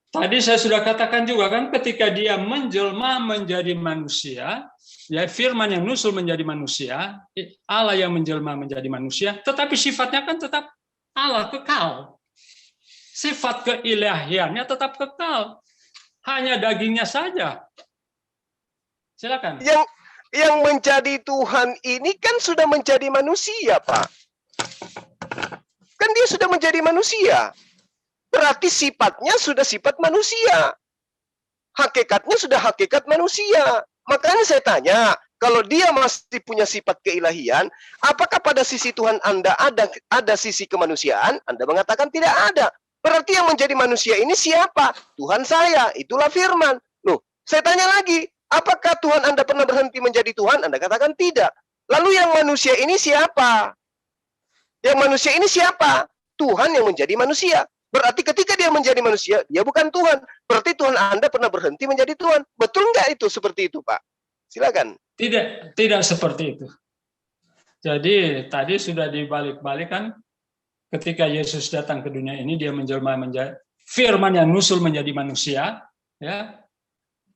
Tadi saya sudah katakan juga kan, ketika dia menjelma menjadi manusia, ya firman yang nusul menjadi manusia, Allah yang menjelma menjadi manusia, tetapi sifatnya kan tetap Allah, kekal. Sifat keilahiannya tetap kekal. Hanya dagingnya saja. Silakan. Yang menjadi Tuhan ini kan sudah menjadi manusia, Pak. Kan dia sudah menjadi manusia. Berarti sifatnya sudah sifat manusia. Hakikatnya sudah hakikat manusia. Makanya saya tanya, kalau dia masih punya sifat keilahian, apakah pada sisi Tuhan Anda ada sisi kemanusiaan? Anda mengatakan tidak ada. Berarti yang menjadi manusia ini siapa? Tuhan saya, itulah firman. Loh, saya tanya lagi, apakah Tuhan Anda pernah berhenti menjadi Tuhan? Anda katakan tidak. Lalu yang manusia ini siapa? Yang manusia ini siapa? Tuhan yang menjadi manusia. Berarti ketika dia menjadi manusia, dia bukan Tuhan. Berarti Tuhan Anda pernah berhenti menjadi Tuhan. Betul nggak itu seperti itu, Pak? Silakan. Tidak seperti itu. Jadi tadi sudah dibalik-balikan. Ketika Yesus datang ke dunia ini, dia menjelma menjadi firman yang nusul menjadi manusia, ya.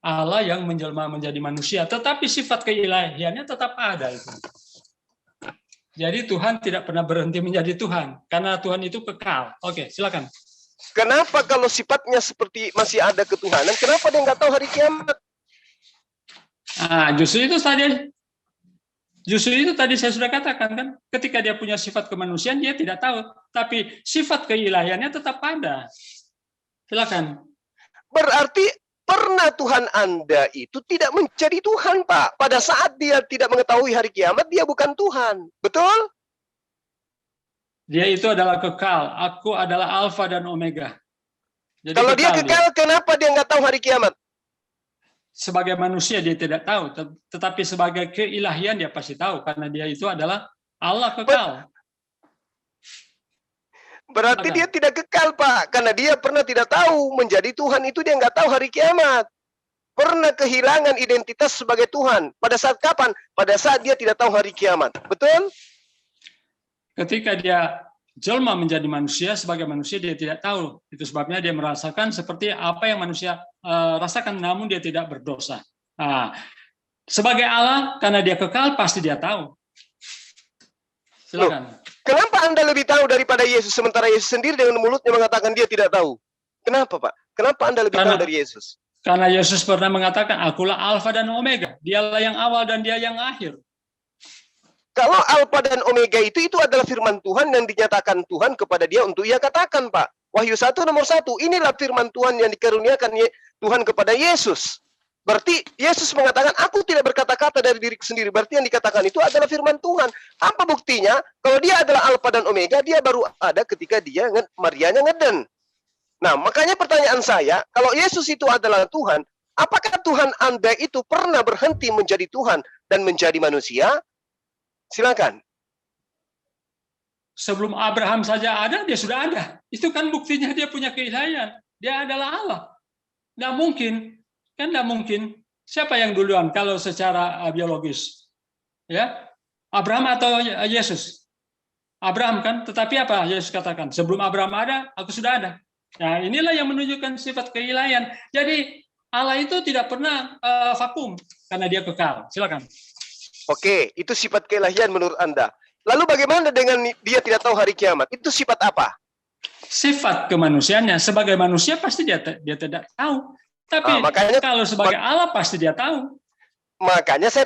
Allah yang menjelma menjadi manusia, tetapi sifat keilahiannya tetap ada itu. Jadi Tuhan tidak pernah berhenti menjadi Tuhan, karena Tuhan itu kekal. Oke, silakan. Kenapa kalau sifatnya seperti masih ada ketuhanan, kenapa dia nggak tahu hari kiamat? Nah, justru itu tadi saya sudah katakan kan, ketika dia punya sifat kemanusiaan dia tidak tahu, tapi sifat keilahiannya tetap ada. Silakan. Berarti pernah Tuhan Anda itu tidak menjadi Tuhan, Pak. Pada saat dia tidak mengetahui hari kiamat, dia bukan Tuhan. Betul? Dia itu adalah kekal. Aku adalah Alfa dan Omega. Jadi Kalau dia kekal, kenapa dia nggak tahu hari kiamat? Sebagai manusia dia tidak tahu, tetapi sebagai keilahian dia pasti tahu, karena dia itu adalah Allah kekal. Berarti dia tidak kekal, Pak. Karena dia pernah tidak tahu menjadi Tuhan itu dia nggak tahu hari kiamat. Pernah kehilangan identitas sebagai Tuhan. Pada saat kapan? Pada saat dia tidak tahu hari kiamat. Betul? Ketika dia jelma menjadi manusia, sebagai manusia dia tidak tahu. Itu sebabnya dia merasakan seperti apa yang manusia rasakan, namun dia tidak berdosa. Nah, sebagai Allah, karena dia kekal, pasti dia tahu. Silakan. Kenapa Anda lebih tahu daripada Yesus, sementara Yesus sendiri dengan mulutnya mengatakan dia tidak tahu? Kenapa, Pak? Kenapa Anda lebih tahu dari Yesus? Karena Yesus pernah mengatakan, akulah Alfa dan Omega. Dialah yang awal dan dia yang akhir. Kalau Alfa dan Omega itu adalah firman Tuhan yang dinyatakan Tuhan kepada dia untuk ia katakan, Pak. Wahyu 1 nomor 1, inilah firman Tuhan yang dikaruniakan Tuhan kepada Yesus. Berarti Yesus mengatakan, aku tidak berkata-kata dari diriku sendiri. Berarti yang dikatakan itu adalah firman Tuhan. Apa buktinya? Kalau dia adalah Alfa dan Omega, dia baru ada ketika Marianya ngeden. Nah, makanya pertanyaan saya, kalau Yesus itu adalah Tuhan, apakah Tuhan Anda itu pernah berhenti menjadi Tuhan dan menjadi manusia? Silakan. Sebelum Abraham saja ada, dia sudah ada. Itu kan buktinya dia punya keilahian. Dia adalah Allah. Nggak mungkin. Kan nggak mungkin. Siapa yang duluan kalau secara biologis? Ya, Abraham atau Yesus? Abraham kan, tetapi apa Yesus katakan? Sebelum Abraham ada, aku sudah ada. Nah, inilah yang menunjukkan sifat keilahian. Jadi Allah itu tidak pernah vakum karena dia kekal. Silakan. Oke, itu sifat keilahian menurut Anda. Lalu bagaimana dengan dia tidak tahu hari kiamat? Itu sifat apa? Sifat kemanusiaannya. Sebagai manusia pasti dia tidak tahu. Tapi makanya, kalau sebagai Allah pasti dia tahu. Makanya saya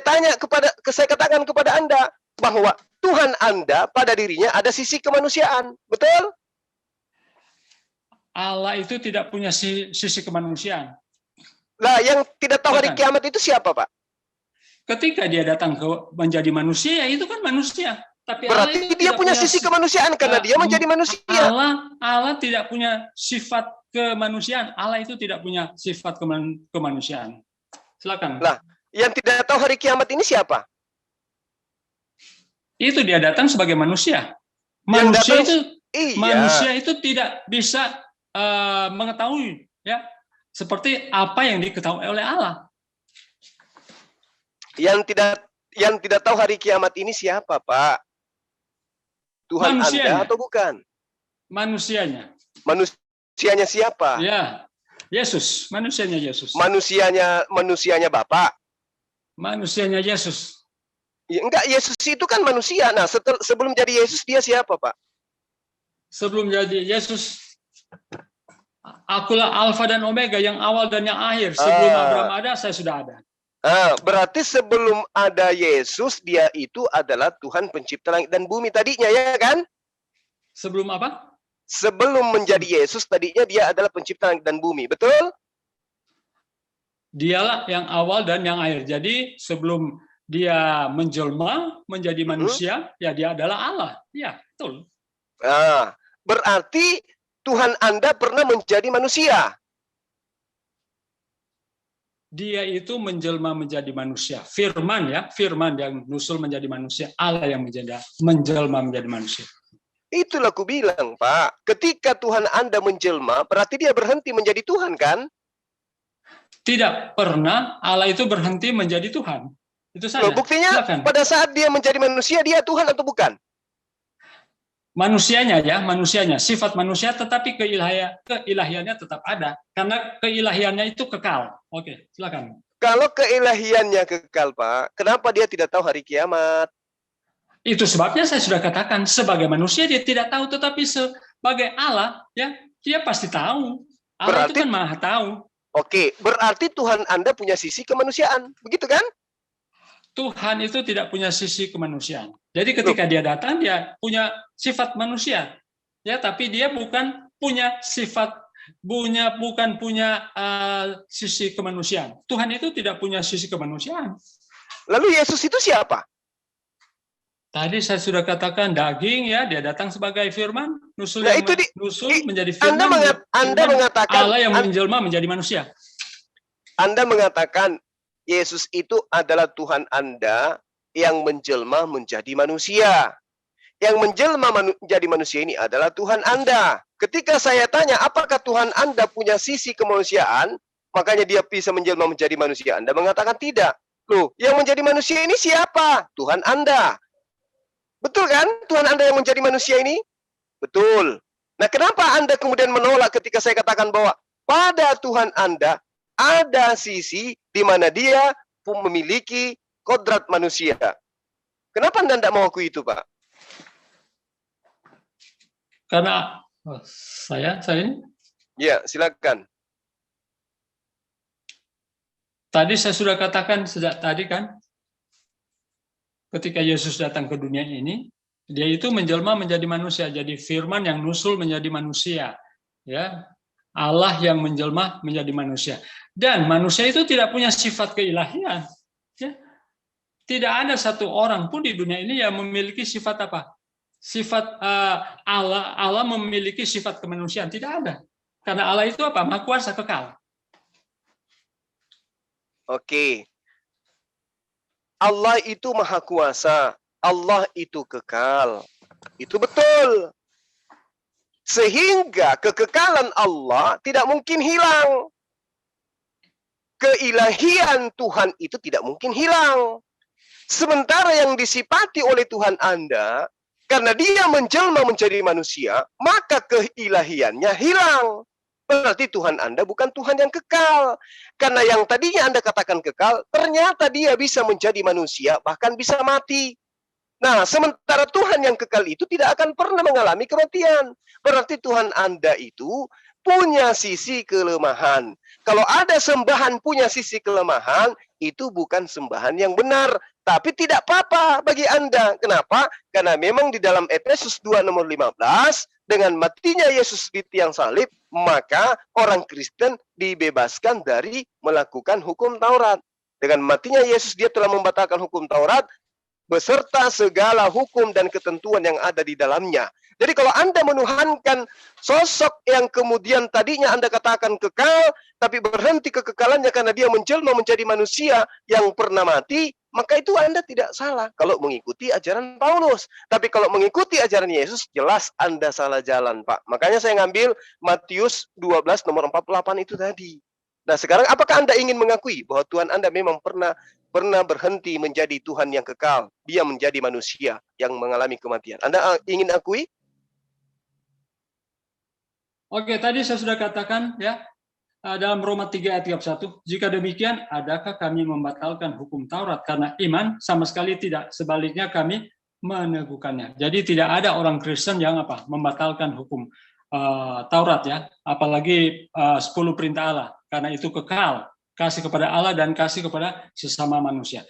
katakan kepada Anda bahwa Tuhan Anda pada dirinya ada sisi kemanusiaan. Betul? Allah itu tidak punya sisi kemanusiaan. Nah, yang tidak tahu hari kiamat itu siapa, Pak? Ketika dia datang menjadi manusia, itu kan manusia. Tapi berarti dia punya sisi kemanusiaan karena dia menjadi manusia. Allah tidak punya sifat kemanusiaan. Allah itu tidak punya sifat kemanusiaan. Silakan. Lah, yang tidak tahu hari kiamat ini siapa? Itu dia datang sebagai manusia. Manusia itu tidak bisa mengetahui, ya, seperti apa yang diketahui oleh Allah. Yang tidak tahu hari kiamat ini siapa, Pak? Tuhan Anda atau bukan? Manusianya. Manusianya siapa? Ya, Yesus. Manusianya Yesus. Manusianya Bapak. Manusianya Yesus. Ya, enggak, Yesus itu kan manusia. Nah, sebelum jadi Yesus dia siapa, Pak? Sebelum jadi Yesus, akulah Alfa dan Omega, yang awal dan yang akhir. Sebelum Abraham ada, saya sudah ada. Berarti sebelum ada Yesus, dia itu adalah Tuhan pencipta langit dan bumi tadinya, ya kan? Sebelum apa? Sebelum menjadi Yesus, tadinya dia adalah pencipta langit dan bumi, betul? Dialah yang awal dan yang akhir. Jadi sebelum dia menjelma menjadi manusia, ya dia adalah Allah. Ya, betul. Berarti Tuhan Anda pernah menjadi manusia. Dia itu menjelma menjadi manusia. Firman ya, firman yang nusul menjadi manusia, Allah yang menjelma menjadi manusia. Itulah aku bilang, Pak. Ketika Tuhan Anda menjelma, berarti dia berhenti menjadi Tuhan, kan? Tidak pernah Allah itu berhenti menjadi Tuhan. Itu saja. Loh, buktinya Silakan. pada saat dia menjadi manusia, dia Tuhan atau bukan? Manusianya ya, manusianya, sifat manusia, tetapi keilahiannya tetap ada. Karena keilahiannya itu kekal. Oke, silakan. Kalau keilahiannya kekal, Pak, kenapa dia tidak tahu hari kiamat? Itu sebabnya saya sudah katakan, sebagai manusia dia tidak tahu, tetapi sebagai Allah, ya dia pasti tahu. Allah Berarti- itu kan maha tahu. Oke, berarti Tuhan Anda punya sisi kemanusiaan, begitu kan? Tuhan itu tidak punya sisi kemanusiaan. Jadi ketika dia datang, dia punya sifat manusia, ya, tapi dia bukan punya sifat, bukan punya sisi kemanusiaan. Tuhan itu tidak punya sisi kemanusiaan. Lalu Yesus itu siapa? Tadi saya sudah katakan daging, ya, dia datang sebagai firman, nusul Nah, yang itu nusul menjadi firman. Anda mengatakan Allah yang menjelma menjadi manusia. Anda mengatakan Yesus itu adalah Tuhan Anda yang menjelma menjadi manusia. Yang menjelma menjadi manusia ini adalah Tuhan Anda. Ketika saya tanya, apakah Tuhan Anda punya sisi kemanusiaan, makanya dia bisa menjelma menjadi manusia, Anda mengatakan tidak. Loh, yang menjadi manusia ini siapa? Tuhan Anda. Betul kan? Tuhan Anda yang menjadi manusia ini? Betul. Nah, kenapa Anda kemudian menolak ketika saya katakan bahwa pada Tuhan Anda ada sisi di mana dia memiliki kodrat manusia? Kenapa Anda tidak mau akui itu, Pak? Karena saya ini Ya, silakan. tadi saya sudah katakan sejak tadi kan, ketika Yesus datang ke dunia ini, dia itu menjelma menjadi manusia, jadi firman yang nusul menjadi manusia, ya, Allah yang menjelma menjadi manusia. Dan manusia itu tidak punya sifat keilahian, ya. Tidak ada satu orang pun di dunia ini yang memiliki sifat apa? Sifat Allah memiliki sifat kemanusiaan, tidak ada. Karena Allah itu apa? Maha kuasa, kekal. Oke. Allah itu maha kuasa. Allah itu kekal. Itu betul. Sehingga kekekalan Allah tidak mungkin hilang. Keilahian Tuhan itu tidak mungkin hilang. Sementara yang disifati oleh Tuhan Anda, karena dia menjelma menjadi manusia, maka keilahiannya hilang. Berarti Tuhan Anda bukan Tuhan yang kekal. Karena yang tadinya Anda katakan kekal, ternyata dia bisa menjadi manusia, bahkan bisa mati. Nah, sementara Tuhan yang kekal itu tidak akan pernah mengalami kematian. Berarti Tuhan Anda itu punya sisi kelemahan. Kalau ada sembahan punya sisi kelemahan, itu bukan sembahan yang benar. Tapi tidak apa-apa bagi Anda. Kenapa? Karena memang di dalam Efesus 2 nomor 15, dengan matinya Yesus di tiang salib, maka orang Kristen dibebaskan dari melakukan hukum Taurat. Dengan matinya Yesus, dia telah membatalkan hukum Taurat, beserta segala hukum dan ketentuan yang ada di dalamnya. Jadi kalau Anda menuhankan sosok yang kemudian tadinya Anda katakan kekal, tapi berhenti kekekalannya karena dia menjelma menjadi manusia yang pernah mati, maka itu Anda tidak salah kalau mengikuti ajaran Paulus. Tapi kalau mengikuti ajaran Yesus, jelas Anda salah jalan, Pak. Makanya saya ngambil Matius 12 nomor 48 itu tadi. Nah, sekarang apakah Anda ingin mengakui bahwa Tuhan Anda memang pernah berhenti menjadi Tuhan yang kekal? Dia menjadi manusia yang mengalami kematian. Anda ingin akui? Oke, tadi saya sudah katakan ya, dalam Roma 3 ayat 31, jika demikian, adakah kami membatalkan hukum Taurat karena iman? Sama sekali tidak. Sebaliknya kami meneguhkannya. Jadi tidak ada orang Kristen yang apa? Membatalkan hukum Taurat ya, apalagi 10 perintah Allah, karena itu kekal. kasih kepada Allah dan kasih kepada sesama manusia.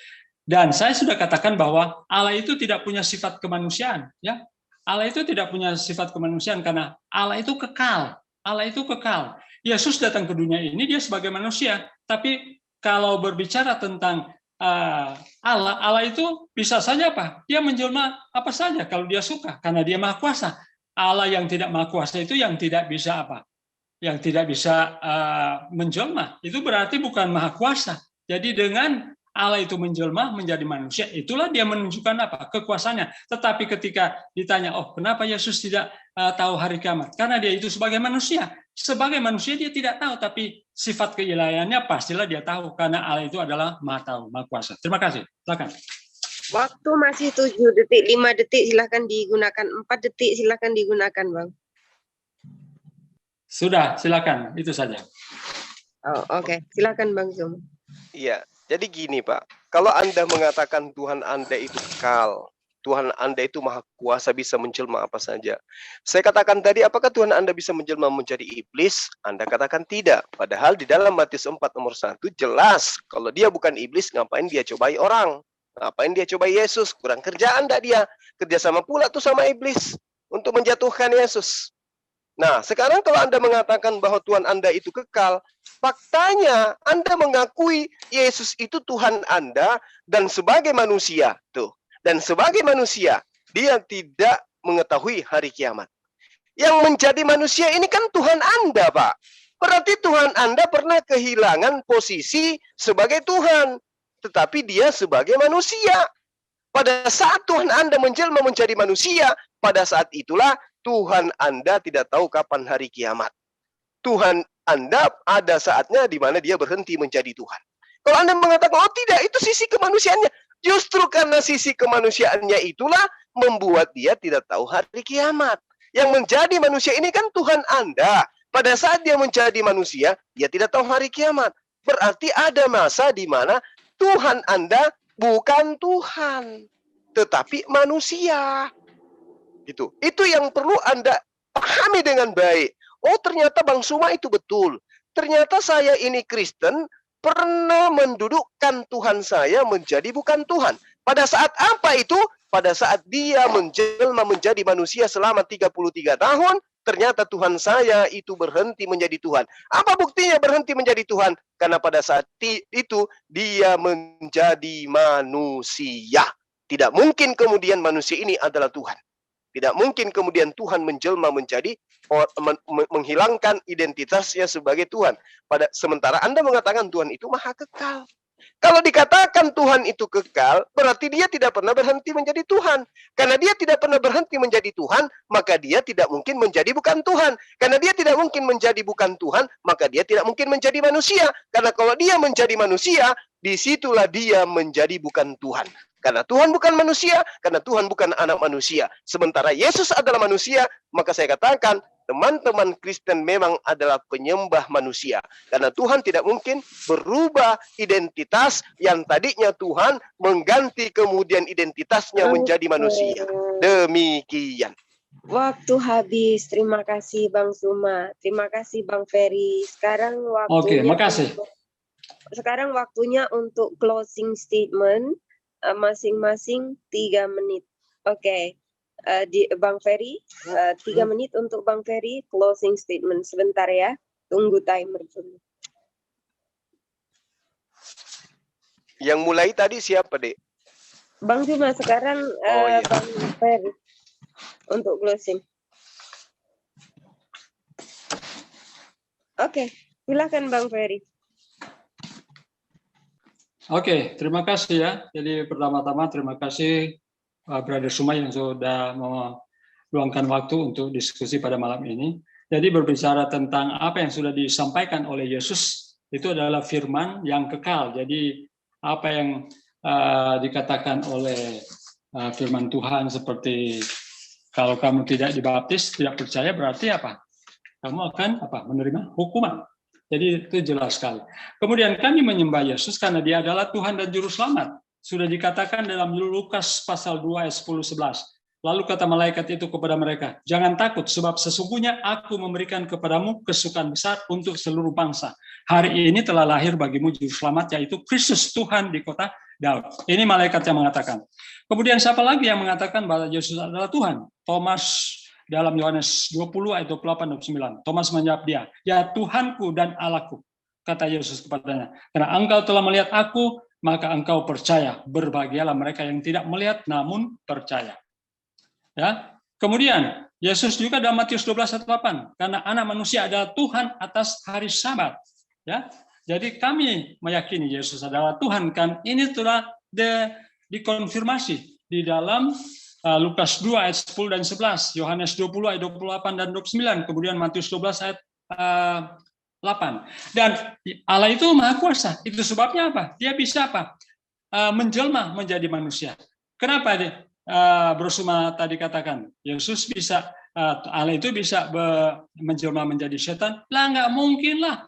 Dan saya sudah katakan bahwa Allah itu tidak punya sifat kemanusiaan, ya. Allah itu tidak punya sifat kemanusiaan karena Allah itu kekal. Allah itu kekal. Yesus datang ke dunia ini dia sebagai manusia, tapi kalau berbicara tentang Allah itu bisa saja apa? Dia menjelma apa saja kalau dia suka karena dia maha kuasa. Allah yang tidak maha kuasa itu yang tidak bisa apa? Yang tidak bisa menjelma. Itu berarti bukan maha kuasa. Jadi dengan Allah itu menjelma menjadi manusia, itulah dia menunjukkan apa? Kekuasaannya. Tetapi ketika ditanya, oh kenapa Yesus tidak tahu hari kiamat? Karena dia itu sebagai manusia. Sebagai manusia dia tidak tahu, tapi sifat keilahiannya pastilah dia tahu. Karena Allah itu adalah maha tahu, maha kuasa. Terima kasih. Silakan. Waktu masih 7 detik, 5 detik silakan digunakan, 4 detik silakan digunakan, Bang. Sudah, silakan. Itu saja. Oh, oke. Silakan Bang Zum. Iya. Jadi gini Pak, kalau Anda mengatakan Tuhan Anda itu kekal, Tuhan Anda itu maha kuasa bisa menjelma apa saja. Saya katakan tadi, apakah Tuhan Anda bisa menjelma menjadi iblis? Anda katakan tidak. Padahal di dalam Matius 4 nomor 1 jelas, kalau dia bukan iblis, ngapain dia cobai orang? Ngapain dia cobai Yesus? Kurang kerjaan enggak dia? Kerjasama pula tuh sama iblis untuk menjatuhkan Yesus. Nah, sekarang kalau Anda mengatakan bahwa Tuhan Anda itu kekal, faktanya Anda mengakui Yesus itu Tuhan Anda dan sebagai manusia. Tuh. Dan sebagai manusia, dia tidak mengetahui hari kiamat. Yang menjadi manusia ini kan Tuhan Anda, Pak. Berarti Tuhan Anda pernah kehilangan posisi sebagai Tuhan. Tetapi dia sebagai manusia. Pada saat Tuhan Anda menjelma menjadi manusia, pada saat itulah Tuhan Anda tidak tahu kapan hari kiamat. Tuhan Anda ada saatnya di mana dia berhenti menjadi Tuhan. Kalau Anda mengatakan, oh tidak, itu sisi kemanusiaannya. Justru karena sisi kemanusiaannya itulah membuat dia tidak tahu hari kiamat. Yang menjadi manusia ini kan Tuhan Anda. Pada saat dia menjadi manusia, dia tidak tahu hari kiamat. Berarti ada masa di mana Tuhan Anda bukan Tuhan, tetapi manusia. Itu yang perlu Anda pahami dengan baik. Oh, ternyata Bang Suma itu betul. Ternyata saya ini Kristen pernah mendudukkan Tuhan saya menjadi bukan Tuhan. Pada saat apa itu? Pada saat dia menjelma menjadi manusia selama 33 tahun, ternyata Tuhan saya itu berhenti menjadi Tuhan. Apa buktinya berhenti menjadi Tuhan? Karena pada saat itu dia menjadi manusia. Tidak mungkin kemudian manusia ini adalah Tuhan. Tidak mungkin kemudian Tuhan menjelma menjadi menghilangkan identitasnya sebagai Tuhan. Sementara Anda mengatakan Tuhan itu maha kekal. Kalau dikatakan Tuhan itu kekal, berarti dia tidak pernah berhenti menjadi Tuhan. Karena dia tidak pernah berhenti menjadi Tuhan, maka dia tidak mungkin menjadi bukan Tuhan. Karena dia tidak mungkin menjadi bukan Tuhan, maka dia tidak mungkin menjadi manusia. Karena kalau dia menjadi manusia, disitulah dia menjadi bukan Tuhan. Karena Tuhan bukan manusia, karena Tuhan bukan anak manusia. Sementara Yesus adalah manusia, maka saya katakan, teman-teman Kristen memang adalah penyembah manusia. Karena Tuhan tidak mungkin berubah identitas yang tadinya Tuhan mengganti kemudian identitasnya menjadi manusia. Demikian. Waktu habis. Terima kasih Bang Suma. Terima kasih Bang Ferry. Sekarang waktunya. Oke, makasih. Sekarang waktunya untuk closing statement. Masing-masing 3 menit. Oke. Bang Ferry, 3 menit untuk Bang Ferry, closing statement. Sebentar ya, tunggu timer dulu. Yang mulai tadi siapa, Dek? Bang Juma, sekarang iya. Bang Ferry untuk closing. Oke, silakan Bang Ferry. Oke, terima kasih ya. Jadi pertama-tama terima kasih Brother Suma yang sudah meluangkan waktu untuk diskusi pada malam ini. Jadi berbicara tentang apa yang sudah disampaikan oleh Yesus, itu adalah firman yang kekal. Jadi apa yang dikatakan oleh firman Tuhan seperti kalau kamu tidak dibaptis, tidak percaya berarti apa? Kamu akan apa? Menerima hukuman. Jadi itu jelas sekali. Kemudian kami menyembah Yesus karena dia adalah Tuhan dan Juru Selamat. Sudah dikatakan dalam Lukas pasal 2 ayat 10-11. Lalu kata malaikat itu kepada mereka, jangan takut, sebab sesungguhnya aku memberikan kepadamu kesukaan besar untuk seluruh bangsa. Hari ini telah lahir bagimu juru selamat, yaitu Kristus Tuhan di kota Daud. Ini malaikat yang mengatakan. Kemudian siapa lagi yang mengatakan bahwa Yesus adalah Tuhan? Thomas dalam Yohanes 20 ayat 28-29. Thomas menjawab dia, ya Tuhanku dan Allahku, kata Yesus kepadanya. Karena engkau telah melihat aku, maka engkau percaya. Berbahagialah mereka yang tidak melihat namun percaya. Ya. Kemudian Yesus juga dalam Matius 12 ayat 8, karena anak manusia adalah Tuhan atas hari Sabat. Ya. Jadi kami meyakini Yesus adalah Tuhan, kan ini telah dikonfirmasi di dalam Lukas 2 ayat 10 dan 11, Yohanes 20 ayat 28 dan 29, kemudian Matius 12 ayat 8. Dan Allah itu Maha Kuasa. Itu sebabnya apa? Dia bisa apa? Menjelma menjadi manusia. Kenapa Bro Suma tadi katakan Yesus bisa, Allah itu bisa menjelma menjadi setan? Lah nggak mungkin lah.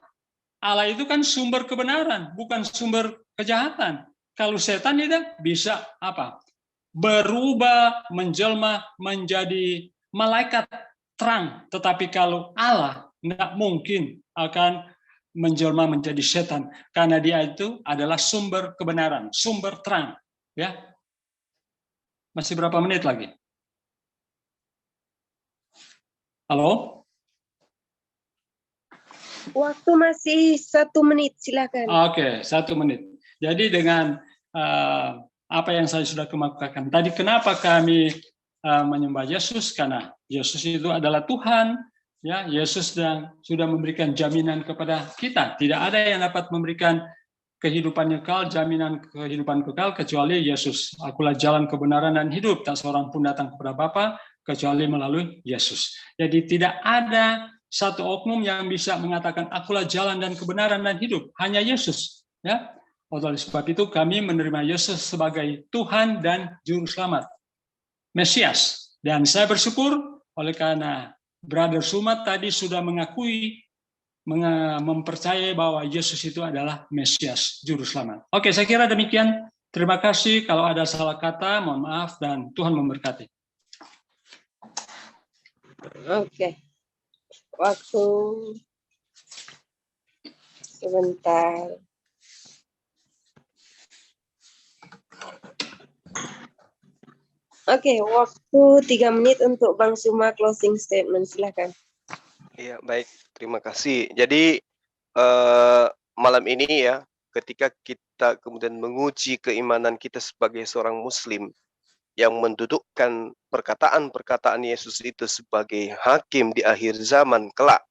Allah itu kan sumber kebenaran, bukan sumber kejahatan. Kalau setan itu bisa apa? Berubah, menjelma menjadi malaikat terang. Tetapi kalau Allah nggak mungkin akan menjelma menjadi setan, karena dia itu adalah sumber kebenaran, sumber terang. Ya. Masih berapa menit lagi? Halo? Waktu masih 1 menit, silakan. Oke, 1 menit. Jadi dengan apa yang saya sudah kemukakan tadi, kenapa kami menyembah Yesus? Karena Yesus itu adalah Tuhan. Ya, Yesus sudah memberikan jaminan kepada kita. Tidak ada yang dapat memberikan kehidupan kekal, jaminan kehidupan kekal kecuali Yesus. Akulah jalan kebenaran dan hidup. Tak seorang pun datang kepada Bapa kecuali melalui Yesus. Jadi tidak ada satu oknum yang bisa mengatakan akulah jalan dan kebenaran dan hidup. Hanya Yesus. Ya. Oleh sebab itu kami menerima Yesus sebagai Tuhan dan Juru Selamat, Mesias. Dan saya bersyukur oleh karena Brother Suma tadi sudah mempercayai bahwa Yesus itu adalah Mesias, Juru Selamat. Oke, saya kira demikian. Terima kasih. Kalau ada salah kata, mohon maaf dan Tuhan memberkati. Oke. Waktu sebentar. Oke, waktu 3 menit untuk Bang Suma closing statement, silakan. Iya, baik. Terima kasih. Jadi malam ini ya, ketika kita kemudian menguji keimanan kita sebagai seorang Muslim yang mendudukkan perkataan-perkataan Yesus itu sebagai hakim di akhir zaman kelak.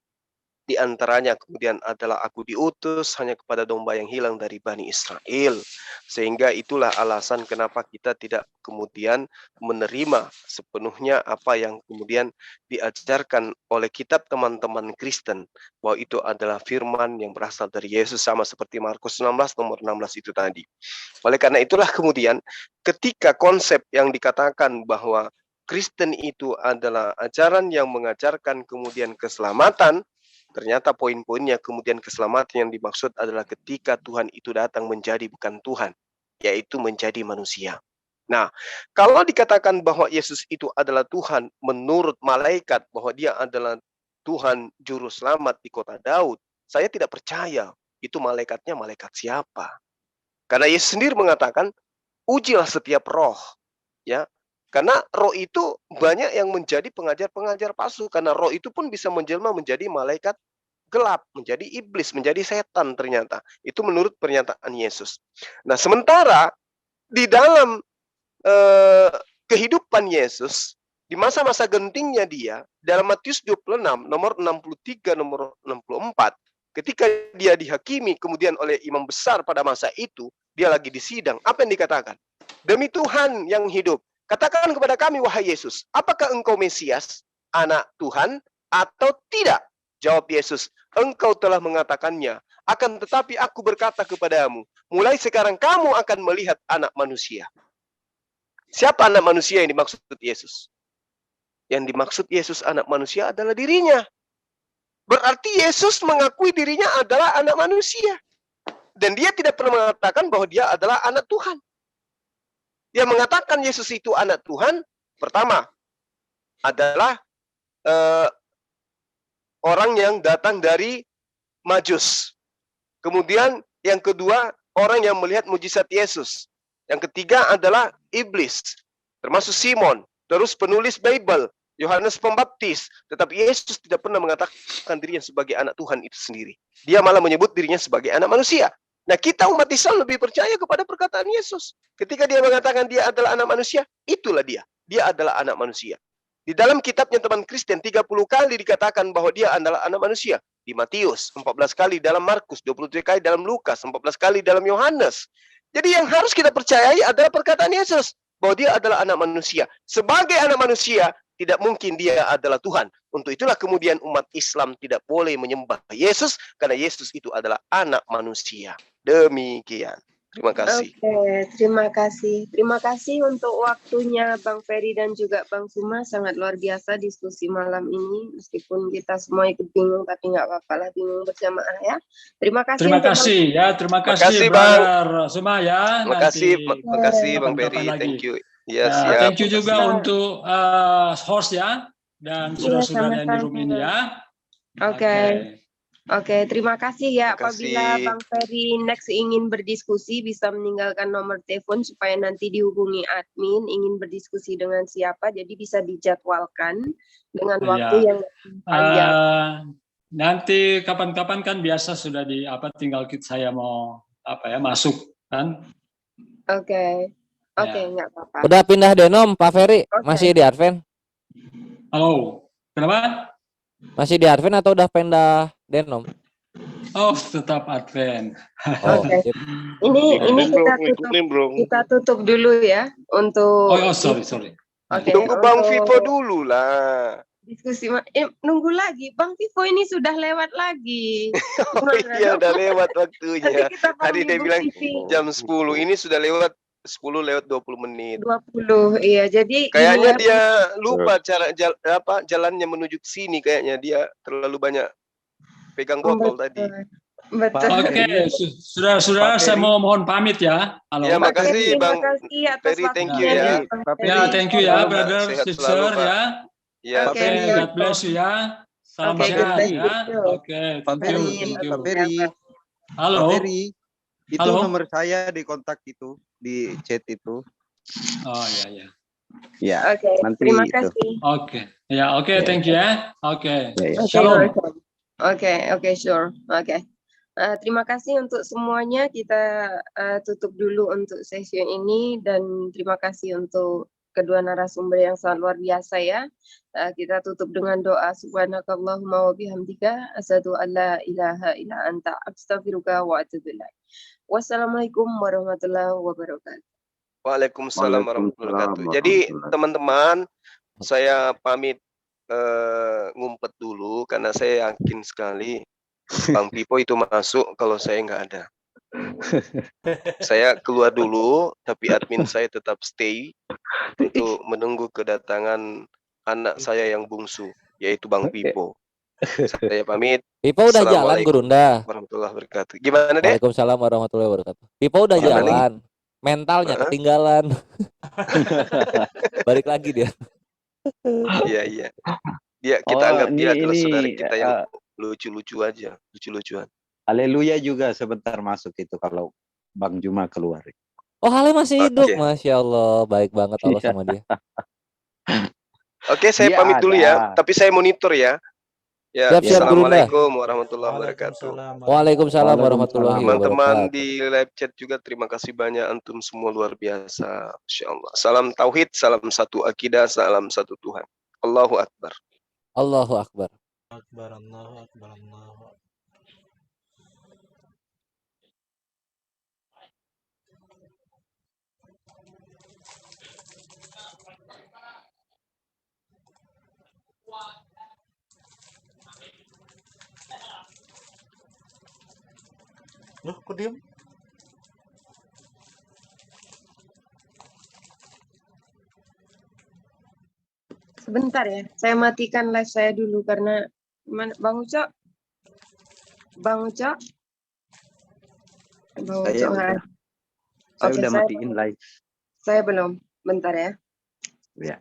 Di antaranya kemudian adalah aku diutus hanya kepada domba yang hilang dari Bani Israel. Sehingga itulah alasan kenapa kita tidak kemudian menerima sepenuhnya apa yang kemudian diajarkan oleh kitab teman-teman Kristen. Bahwa itu adalah firman yang berasal dari Yesus, sama seperti Markus 16 nomor 16 itu tadi. Oleh karena itulah kemudian ketika konsep yang dikatakan bahwa Kristen itu adalah ajaran yang mengajarkan kemudian keselamatan, ternyata poin-poinnya kemudian keselamatan yang dimaksud adalah ketika Tuhan itu datang menjadi bukan Tuhan, yaitu menjadi manusia. Nah, kalau dikatakan bahwa Yesus itu adalah Tuhan menurut malaikat, bahwa dia adalah Tuhan Juru Selamat di kota Daud, saya tidak percaya itu malaikatnya malaikat siapa. Karena Yesus sendiri mengatakan, ujilah setiap roh. Ya, karena roh itu banyak yang menjadi pengajar-pengajar palsu. Karena roh itu pun bisa menjelma menjadi malaikat gelap, menjadi iblis, menjadi setan ternyata. Itu menurut pernyataan Yesus. Nah, sementara di dalam kehidupan Yesus, di masa-masa gentingnya dia, dalam Matius 26, nomor 63, nomor 64, ketika dia dihakimi kemudian oleh imam besar pada masa itu, dia lagi di sidang. Apa yang dikatakan? Demi Tuhan yang hidup, katakan kepada kami, wahai Yesus, apakah engkau Mesias, anak Tuhan, atau tidak? Jawab Yesus, engkau telah mengatakannya, akan tetapi aku berkata kepadamu, mulai sekarang kamu akan melihat anak manusia. Siapa anak manusia yang dimaksud Yesus? Yang dimaksud Yesus anak manusia adalah dirinya. Berarti Yesus mengakui dirinya adalah anak manusia. Dan dia tidak pernah mengatakan bahwa dia adalah anak Tuhan. Dia mengatakan Yesus itu anak Tuhan, Pertama adalah orang yang datang dari Majus. Kemudian yang kedua, orang yang melihat mujizat Yesus. Yang ketiga adalah iblis, termasuk Simon. Terus penulis Bible, Yohanes Pembaptis. Tetapi Yesus tidak pernah mengatakan dirinya sebagai anak Tuhan itu sendiri. Dia malah menyebut dirinya sebagai anak manusia. Nah, kita umat Islam lebih percaya kepada perkataan Yesus. Ketika dia mengatakan dia adalah anak manusia, itulah dia. Dia adalah anak manusia. Di dalam kitabnya teman Kristen 30 kali dikatakan bahwa dia adalah anak manusia. Di Matius 14 kali, dalam Markus 23 kali, dalam Lukas 14 kali, dalam Yohanes. Jadi yang harus kita percayai adalah perkataan Yesus bahwa dia adalah anak manusia. Sebagai anak manusia, tidak mungkin dia adalah Tuhan. Untuk itulah kemudian umat Islam tidak boleh menyembah Yesus karena Yesus itu adalah anak manusia. Demikian. Terima kasih. Oke, terima kasih. Terima kasih untuk waktunya Bang Ferry dan juga Bang Suma. Sangat luar biasa diskusi malam ini. Meskipun kita semua ikut bingung, tapi nggak apa-apa lah, bingung berjamaah ya. Terima kasih. Terima kasih ya, terima kasih Bang. Brother Suma ya. Terima kasih Bang Ferry. kapan-kapan Thank lagi. you. Ya, Ya, siap. thank you juga Siap. untuk host ya dan Iya, saudara-saudara yang di room sama-sama. ini ya. Oke. Oke, terima kasih ya. Terima Apabila kasih. Bang Ferry next ingin berdiskusi, bisa meninggalkan nomor telepon supaya nanti dihubungi admin, ingin berdiskusi dengan siapa, jadi bisa dijadwalkan dengan waktu Iya. yang panjang. Nanti kapan-kapan kan biasa sudah tinggal saya mau masuk kan. Oke, Ya. nggak apa-apa. Udah pindah Denom, Pak Ferry? Oke. Masih di Advent? Halo, kenapa? Masih di Advent atau udah pindah Denom? Oh, tetap Advent. Oh, Oke. sip. Ini kita tutup dulu ya untuk Sorry. Oke, Tunggu Bang untuk Vivo dulu lah. diskusi. Nunggu lagi, Bang Vivo ini sudah lewat lagi. Oh iya, udah lewat waktunya. Nanti kita Tadi dia panggil bilang Bu Siti. jam 10. Ini sudah lewat 10 lewat 20 menit. 20, iya. Jadi Kayaknya ini dia lupa jalannya menuju ke sini. Kayaknya dia terlalu banyak pegang botol tadi. Betul. Oke, saudara-saudara, saya mau mohon pamit ya. Halo. Ya, makasih Terima Bang kasih atas Ferry, thank you waktunya. ya. Bang Pak Ferry. Ya, thank you ya, Selamat, brother, sehat sister selalu, Pak. ya. Ya, Oke, Oke, siap. God bless you ya. Salam Oke, sehat God bless ya. you. Oke, Pak thank you, Ferry, thank you. Pak Ferry, Halo. Pak Ferry, itu Halo. nomor saya di kontak itu, di chat itu. Oh ya. Ya, Oke, nanti terima itu. kasih. Oke. Ya, oke, Ya. thank you ya. Oke. Ya, ya. Oke, Shalom. welcome. Oke, sure. Oke. Terima kasih untuk semuanya. Kita tutup dulu untuk sesi ini dan terima kasih untuk kedua narasumber yang sangat luar biasa ya. Kita tutup dengan doa subhanakallahumma wa bihamdika asyhadu an la ilaha illa anta astaghfiruka wa atubu ilaik. Wassalamualaikum warahmatullahi wabarakatuh. Waalaikumsalam warahmatullahi wabarakatuh. Jadi teman-teman, saya pamit ngumpet dulu karena saya yakin sekali Bang Pipo itu masuk kalau saya nggak ada. Saya keluar dulu, tapi admin saya tetap stay untuk menunggu kedatangan anak saya yang bungsu, yaitu Bang Pipo. Saya pamit. Pipo udah jalan, Gurunda. Warahmatullahi wabarakatuh. Gimana deh? Waalaikumsalam warahmatullahi wabarakatuh. Pipo udah Gimana, jalan. Mentalnya ketinggalan. Balik lagi dia. Iya. Kita anggap dia adalah saudara kita yang lucu-lucu aja, lucu-lucuan. Haleluya juga sebentar masuk itu kalau Bang Juma keluar. Oh, Hale masih hidup. Oke. Masya Allah, baik banget Allah sama dia. Oke, saya Dia pamit dulu ya, ada. tapi saya monitor ya. Ya, Siap, Gurunda. Assalamualaikum warahmatullahi wabarakatuh. Waalaikumsalam warahmatullahi Teman-teman wabarakatuh. di live chat juga terima kasih banyak, antum semua luar biasa. Masya Allah. Salam tauhid, salam satu akidah, salam satu Tuhan. Allahu Akbar. Allahu Akbar. Allahu Akbar. Loh, kok diam? Sebentar ya, saya matikan live saya dulu karena Bang Ucok. Bang Ucok. Bang Saya Ucok, udah, Oke, saya udah matiin live. Saya belum. Bentar ya. Ya.